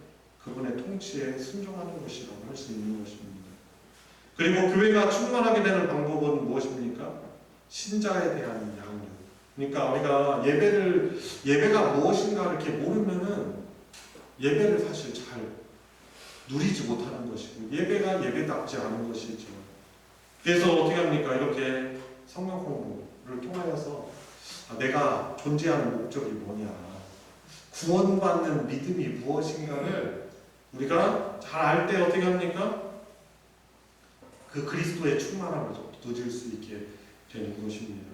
그분의 통치에 순종하는 것이라고 할 수 있는 것입니다. 그리고 교회가 충만하게 되는 방법은 무엇입니까? 신자에 대한 양육. 그러니까 우리가 예배가 무엇인가 이렇게 모르면은 예배를 사실 잘 누리지 못하는 것이고 예배가 예배답지 않은 것이죠. 그래서 어떻게 합니까? 이렇게 성경 공부를 통하여서 내가 존재하는 목적이 뭐냐, 구원받는 믿음이 무엇인가를 우리가 잘 알 때 어떻게 합니까? 그 그리스도의 충만함을 누릴 수 있게 되는 것입니다.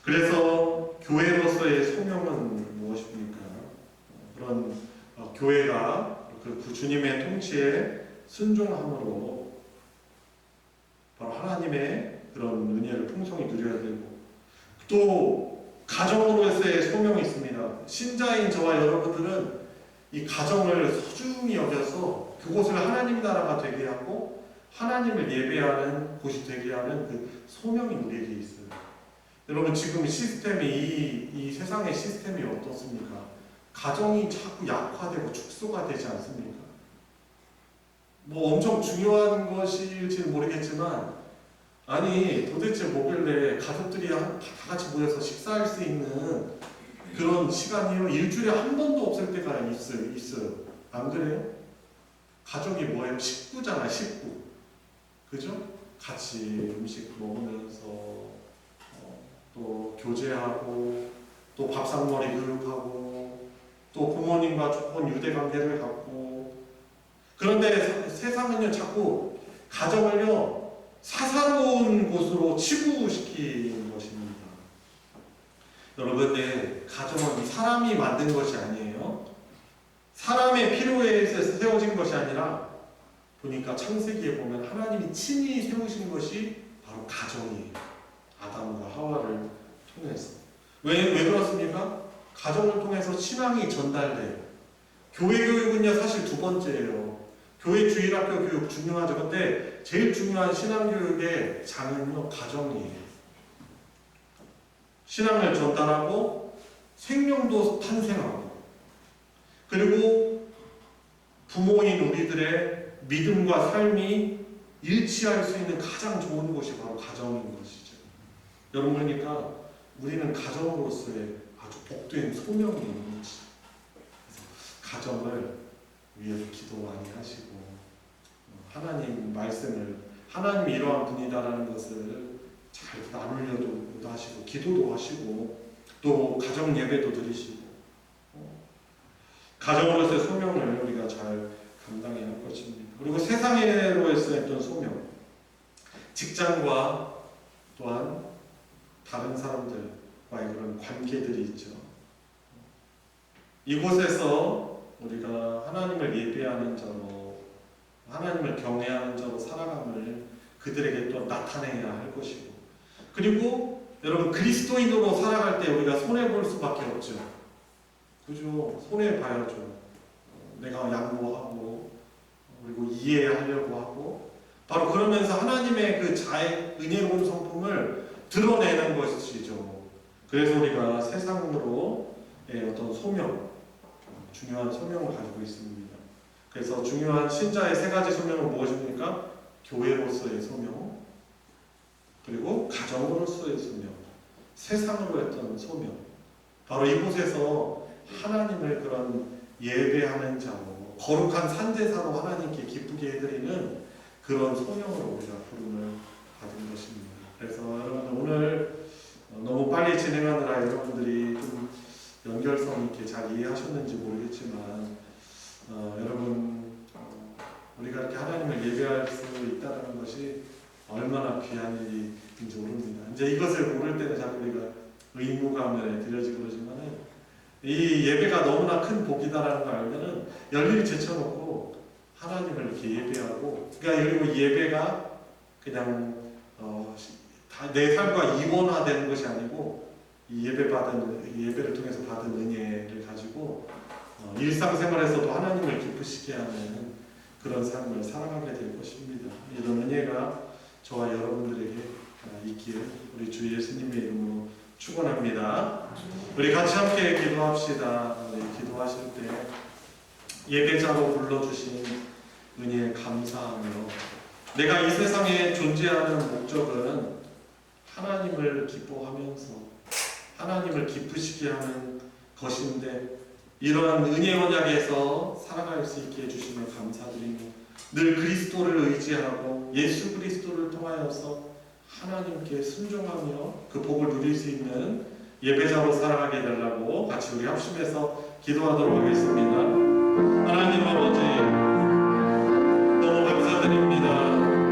그래서 교회로서의 소명은 무엇입니까? 그런 교회가 그 주님의 통치에 순종함으로 바로 하나님의 그런 은혜를 풍성히 누려야 되고, 또 가정으로서의 소명이 있습니다. 신자인 저와 여러분들은 이 가정을 소중히 여겨서 그곳을 하나님 나라가 되게 하고 하나님을 예배하는 곳이 되게 하는 그 소명이 우리에게 있어요. 여러분, 지금 시스템이 이 세상의 시스템이 어떻습니까? 가정이 자꾸 약화되고 축소가 되지 않습니까? 뭐 엄청 중요한 것일지는 모르겠지만, 아니 도대체 뭐길래 가족들이 다 같이 모여서 식사할 수 있는 그런 시간이요? 일주일에 한 번도 없을 때가 있어요. 안 그래요? 가족이 뭐예요? 식구잖아, 식구. 그죠? 같이 음식 먹으면서 또 교제하고, 또 밥상머리 교육하고, 또 부모님과 좋은 유대관계를 갖고. 그런데 세상은요, 자꾸 가정을요 사사로운 곳으로 치부시키는 것입니다. 여러분, 근데 가정은 사람이 만든 것이 아니에요. 사람의 필요에 의해서 세워진 것이 아니라, 보니까 창세기에 보면 하나님이 친히 세우신 것이 바로 가정이에요. 아담과 하와를 통해서. 왜 그렇습니까? 가정을 통해서 신앙이 전달돼요. 교회 교육은요 사실 두 번째예요. 교회 주일학교 교육 중요하죠. 근데 제일 중요한 신앙교육의 장은요 가정이에요. 신앙을 전달하고 생명도 탄생하고, 그리고 부모인 우리들의 믿음과 삶이 일치할 수 있는 가장 좋은 곳이 바로 가정인 것이죠. 여러분, 그러니까 우리는 가정으로서의 아주 복된 소명이 있는 것이죠. 가정을 위해서 기도 많이 하시고, 하나님 말씀을, 하나님이 이러한 분이다라는 것을 잘 나누려도 하시고, 기도도 하시고, 또 가정 예배도 드리시고, 가정으로서의 소명을 우리가 잘 감당해야 할 것입니다. 그리고 세상으로서의 어떤 소명, 직장과 또한 다른 사람들과의 그런 관계들이 있죠. 이곳에서 우리가 하나님을 예배하는 자로, 하나님을 경외하는 자로 살아감을 그들에게 또 나타내야 할 것이고, 그리고 여러분, 그리스도인으로 살아갈 때 우리가 손해볼 수밖에 없죠. 그죠? 손해봐야죠. 내가 양보하고, 그리고 이해하려고 하고, 바로 그러면서 하나님의 그 자의 은혜로운 성품을 드러내는 것이죠. 그래서 우리가 세상으로의 어떤 소명, 중요한 소명을 가지고 있습니다. 그래서 중요한 신자의 세 가지 소명은 무엇입니까? 교회로서의 소명, 그리고 가정으로서의 소명, 세상으로 했던 소명. 바로 이곳에서 하나님을 그런 예배하는 자로, 거룩한 산제사로 하나님께 기쁘게 해드리는 그런 소명으로 우리가 부름을 받은 것입니다. 그래서 여러분, 오늘 너무 빨리 진행하느라 여러분들이 좀 연결성 있게 잘 이해하셨는지 모르겠지만, 여러분, 우리가 이렇게 하나님을 예배할 수 있다는 것이 얼마나 귀한 일인지 모릅니다. 이제 이것을 모를 때는 자꾸 우리가 의무감에 들여지고 그러지만은, 이 예배가 너무나 큰 복이다라는 걸 알면은 열일 제쳐놓고 하나님을 이렇게 예배하고, 그러니까 그리고 예배가 그냥 내 삶과 이원화되는 것이 아니고, 이 예배를 통해서 받은 은혜를 가지고 일상생활에서도 하나님을 기쁘시게 하는 그런 삶을 살아가게 될 것입니다. 이런 은혜가 저와 여러분들에게 있기를 우리 주 예수님의 이름으로 축원합니다. 우리 같이 함께 기도합시다. 기도하실 때 예배자로 불러주신 은혜에 감사하며, 내가 이 세상에 존재하는 목적은 하나님을 기뻐하면서 하나님을 기쁘시게 하는 것인데, 이러한 은혜 언약에서 살아갈 수 있게 해주심을 감사드리며, 늘 그리스도를 의지하고 예수 그리스도를 통하여서 하나님께 순종하며 그 복을 누릴 수 있는 예배자로 살아가게 되려고 같이 우리 합심해서 기도하도록 하겠습니다. 하나님 아버지, 너무 감사드립니다.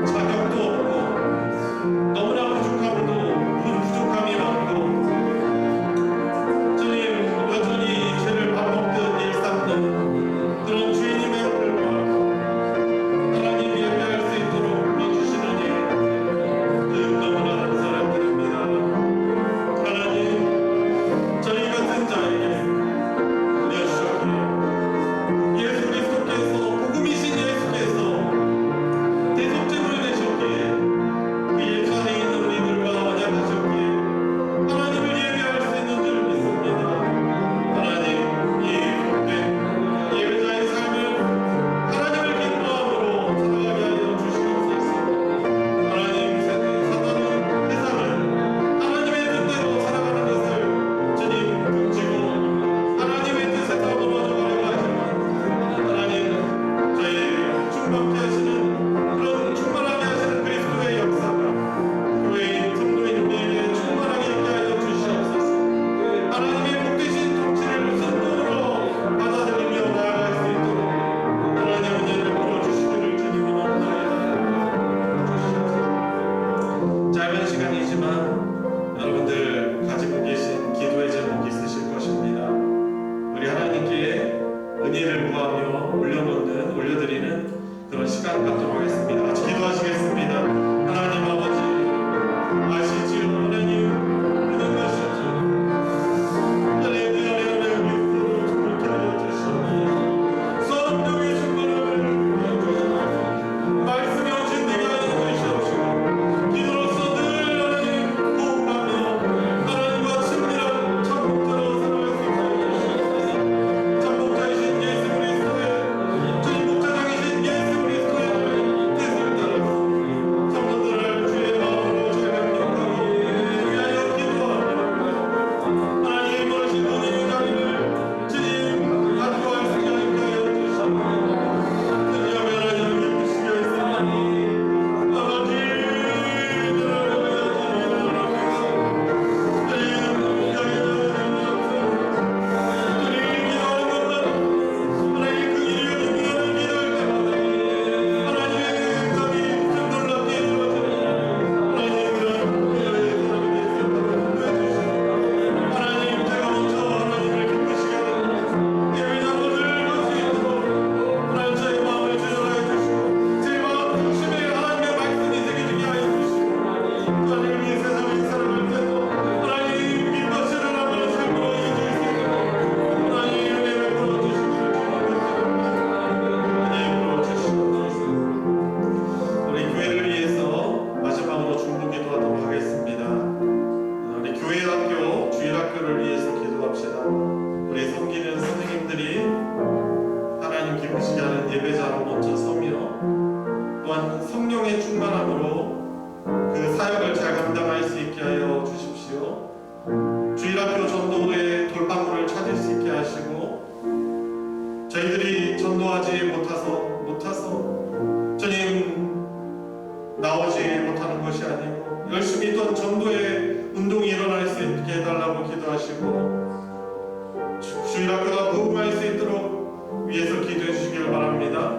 주일학교가 부흥할 수 있도록 위해서 기도해 주시길 바랍니다.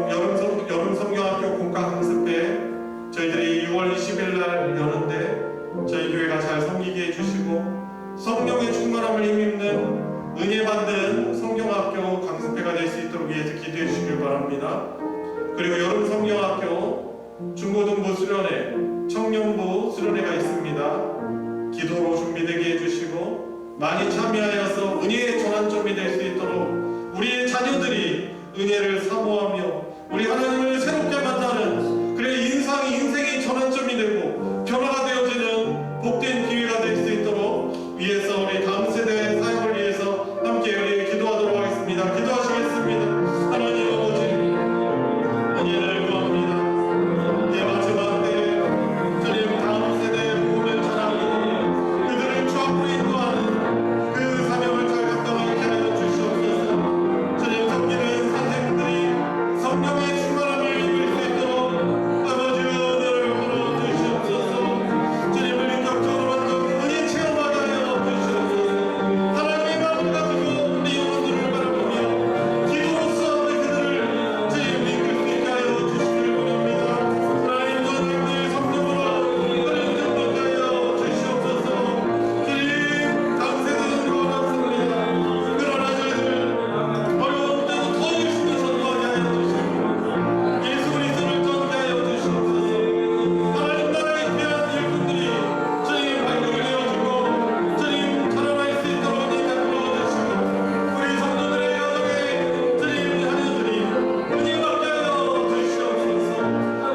여름 성경학교 공과 강습회 저희들이 6월 20일 날 여는데 저희 교회가 잘 섬기게 해주시고 성령의 충만함을 힘입는 은혜 받는 성경학교 강습회가 될 수 있도록 위해서 기도해 주시길 바랍니다. 그리고 여름 성경학교 중고등부 수련회, 청년부 수련회가 있습니다. 기도로 준비되게 해주시고 많이 참여하여서 은혜의 전환점이 될 수 있도록 우리의 자녀들이 은혜를 사모하며 우리 하나님을 새롭게 만나는 그래 인생의 전환점이 되고 변화가 되어지는 복된 기회가 될 수 있도록 위해서 우리 다음 세대의 사역을 위해서 함께 우리 기도하도록 하겠습니다. 기도하시겠습니다. 하나님 아버지 은혜를 구합니다. 이 마지막 때 주님 다음 세대의 복음을 전하고 그들을 주 앞으로 인도하는 그 사명을 잘 감당하게 하여 주시옵소서. 주님 섬기는 선생님들이 성령의 충만함을 입을 수 있도록 아버지 은혜를 부어주시옵소서. 주님을 인격적으로 만나고 은혜 체험하게 하여 주시옵소서. 하나님의 마음을 가지고 우리 영혼들을 바라보며 기도로써 그들을 주님 이끌 수 있게 하여 주시길 원합니다. 하나님도 늘 성령으로 은혜를 받게 하여 주시옵소서. 주님 다음 세대는 원합습니다. 그러나 저희들 어려운 때도 더 열심히 전도하게 하여 주시고 예수 그리스도를 전하게 하여 주시옵소서. 하나님 나라의 귀한 일꾼들이 주님 발견을 내어주고 주님 자라날 수 있도록 인도해 주시고 우리 성도들의 가정에 주님 자녀들이 은혜 받게 하여 주시옵소서.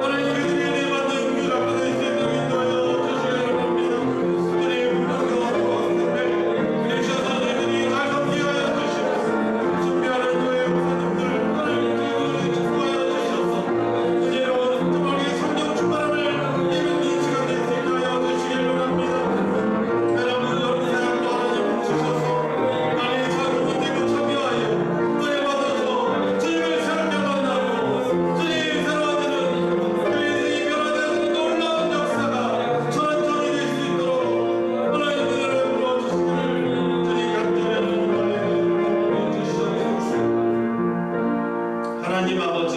하나님 그들이 은혜 받는 유라가 될 수 있도록 인도하여 주시기 바랍니다. 주님 성경하고 특별히 주셔서 저희들이 잘 섬기게 하여 주시옵소서. 준비하는 교회 목사님들 하나님 축복하여 주셔서 은혜로운 정확하게 성령 충만함을 입은 시간 될 수 있게 하여 주시길 원합니다. 여러분 여러분 사역도 하나님 주셔서 많이 자유분들과 참여하여 은혜 받아서 주님을 새롭게 만나고 주님 새로워지는 그리스도의 변화되는 놀라운 역사가 전환점이 될 수 있도록 하나님 은혜를 부어주시기를 주님 간절히 주시옵소서. 하나님 아버지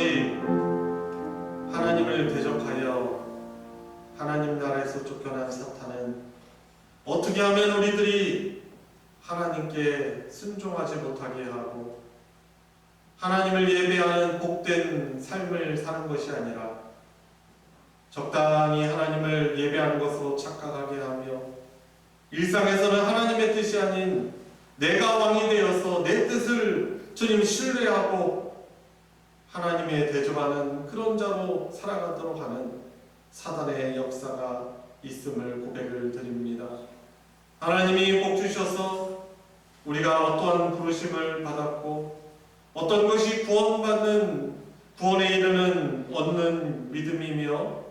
하나님을 대적하여 하나님 나라에서 쫓겨난 사탄은 어떻게 하면 우리들이 하나님께 순종하지 못하게 하고 하나님을 예배하는 복된 삶을 사는 것이 아니라 적당히 하나님을 예배하는 것으로 착각하게 하며 일상에서는 하나님의 뜻이 아닌 내가 왕이 되어서 내 뜻을 주님 신뢰하고 하나님의 대적하는 그런 자로 살아가도록 하는 사단의 역사가 있음을 고백을 드립니다. 하나님이 복 주셔서 우리가 어떠한 부르심을 받았고 어떤 것이 구원에 이르는 얻는 믿음이며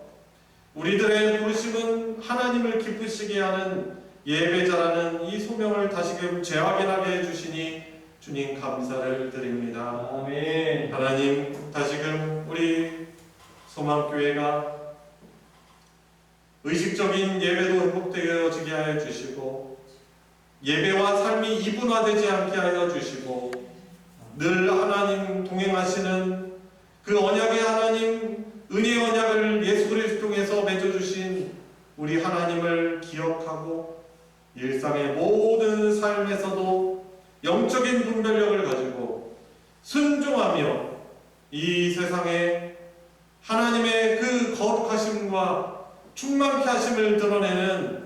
우리들의 부르심은 하나님을 기쁘시게 하는 예배자라는 이 소명을 다시금 재확인하게 해주시니 주님 감사를 드립니다. 아멘. 하나님 다시금 우리 소망교회가 의식적인 예배도 회복되어지게 하여 주시고 예배와 삶이 이분화되지 않게 하여 주시고 늘 하나님 동행하시는 그 언약의 하나님 은혜의 언약을 예수 그리스도 통해서 맺어주신 우리 하나님을 기억하고 일상의 모든 삶에서도 영적인 분별력을 가지고 순종하며 이 세상에 하나님의 그 거룩하심과 충만케 하심을 드러내는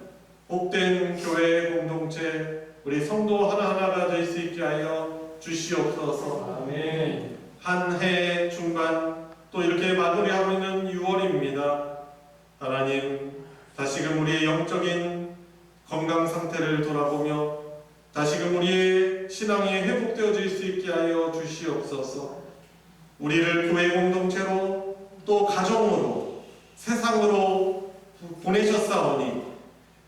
복된 교회 공동체 우리 성도 하나하나가 될 수 있게 하여 주시옵소서. 아멘. 한 해 중반 또 이렇게 마무리하고 있는 6월입니다. 하나님 다시금 우리의 영적인 건강 상태를 돌아보며 다시금 우리의 신앙이 회복되어질 수 있게 하여 주시옵소서. 우리를 교회 공동체로 또 가정으로 세상으로 보내셨사오니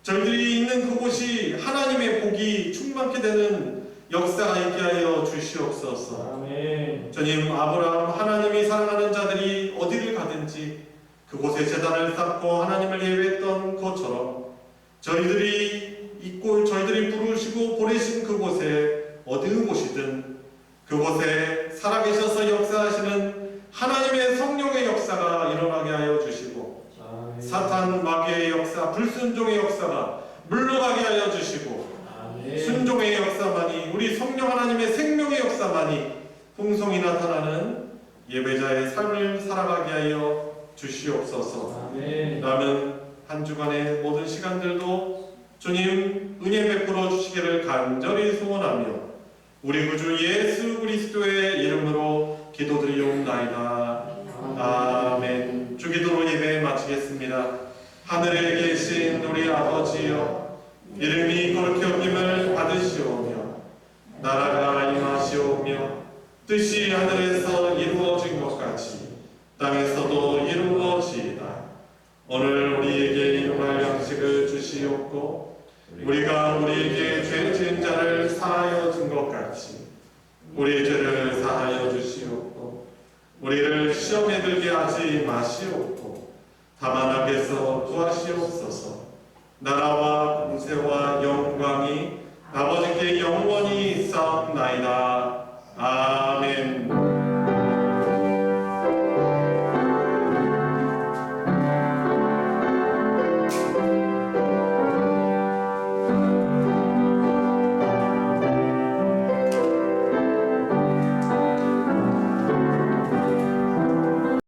저희들이 있는 그곳이 하나님의 복이 충만케 되는 역사가 있게 하여 주시옵소서. 아멘. 주님 아브라함 하나님이 사랑하는 자들이 어디를 가든지 그곳에 제단을 쌓고 하나님을 예배했던 것처럼 저희들이 있고 저희들이 부르시고 보내신 그곳에 성령 하나님의 생명의 역사만이 풍성히 나타나는 예배자의 삶을 살아가게 하여 주시옵소서. 아멘. 남은 한 주간의 모든 시간들도 주님 은혜 베풀어 주시기를 간절히 소원하며 우리 구주 예수 그리스도의 이름으로 기도드리옵나이다. 아멘. 주기도로 예배 마치겠습니다. 하늘에 계신 우리 아버지여, 이름이 거룩히 여김을 받으시오며 나라가 임하시오며 뜻이 하늘에서 이루어진 것 같이 땅에서도 이루어지이다. 오늘 우리에게 일용할 양식을 주시옵고 우리가 우리에게 죄 지은 자를 사하여 준 것 같이 우리의 죄를 사하여 주시옵고 우리를 시험에 들게 하지 마시옵고 다만 악에서 구하시옵소서. 나라와 권세와 영광이 아버지께 영원히 있사옵나이다.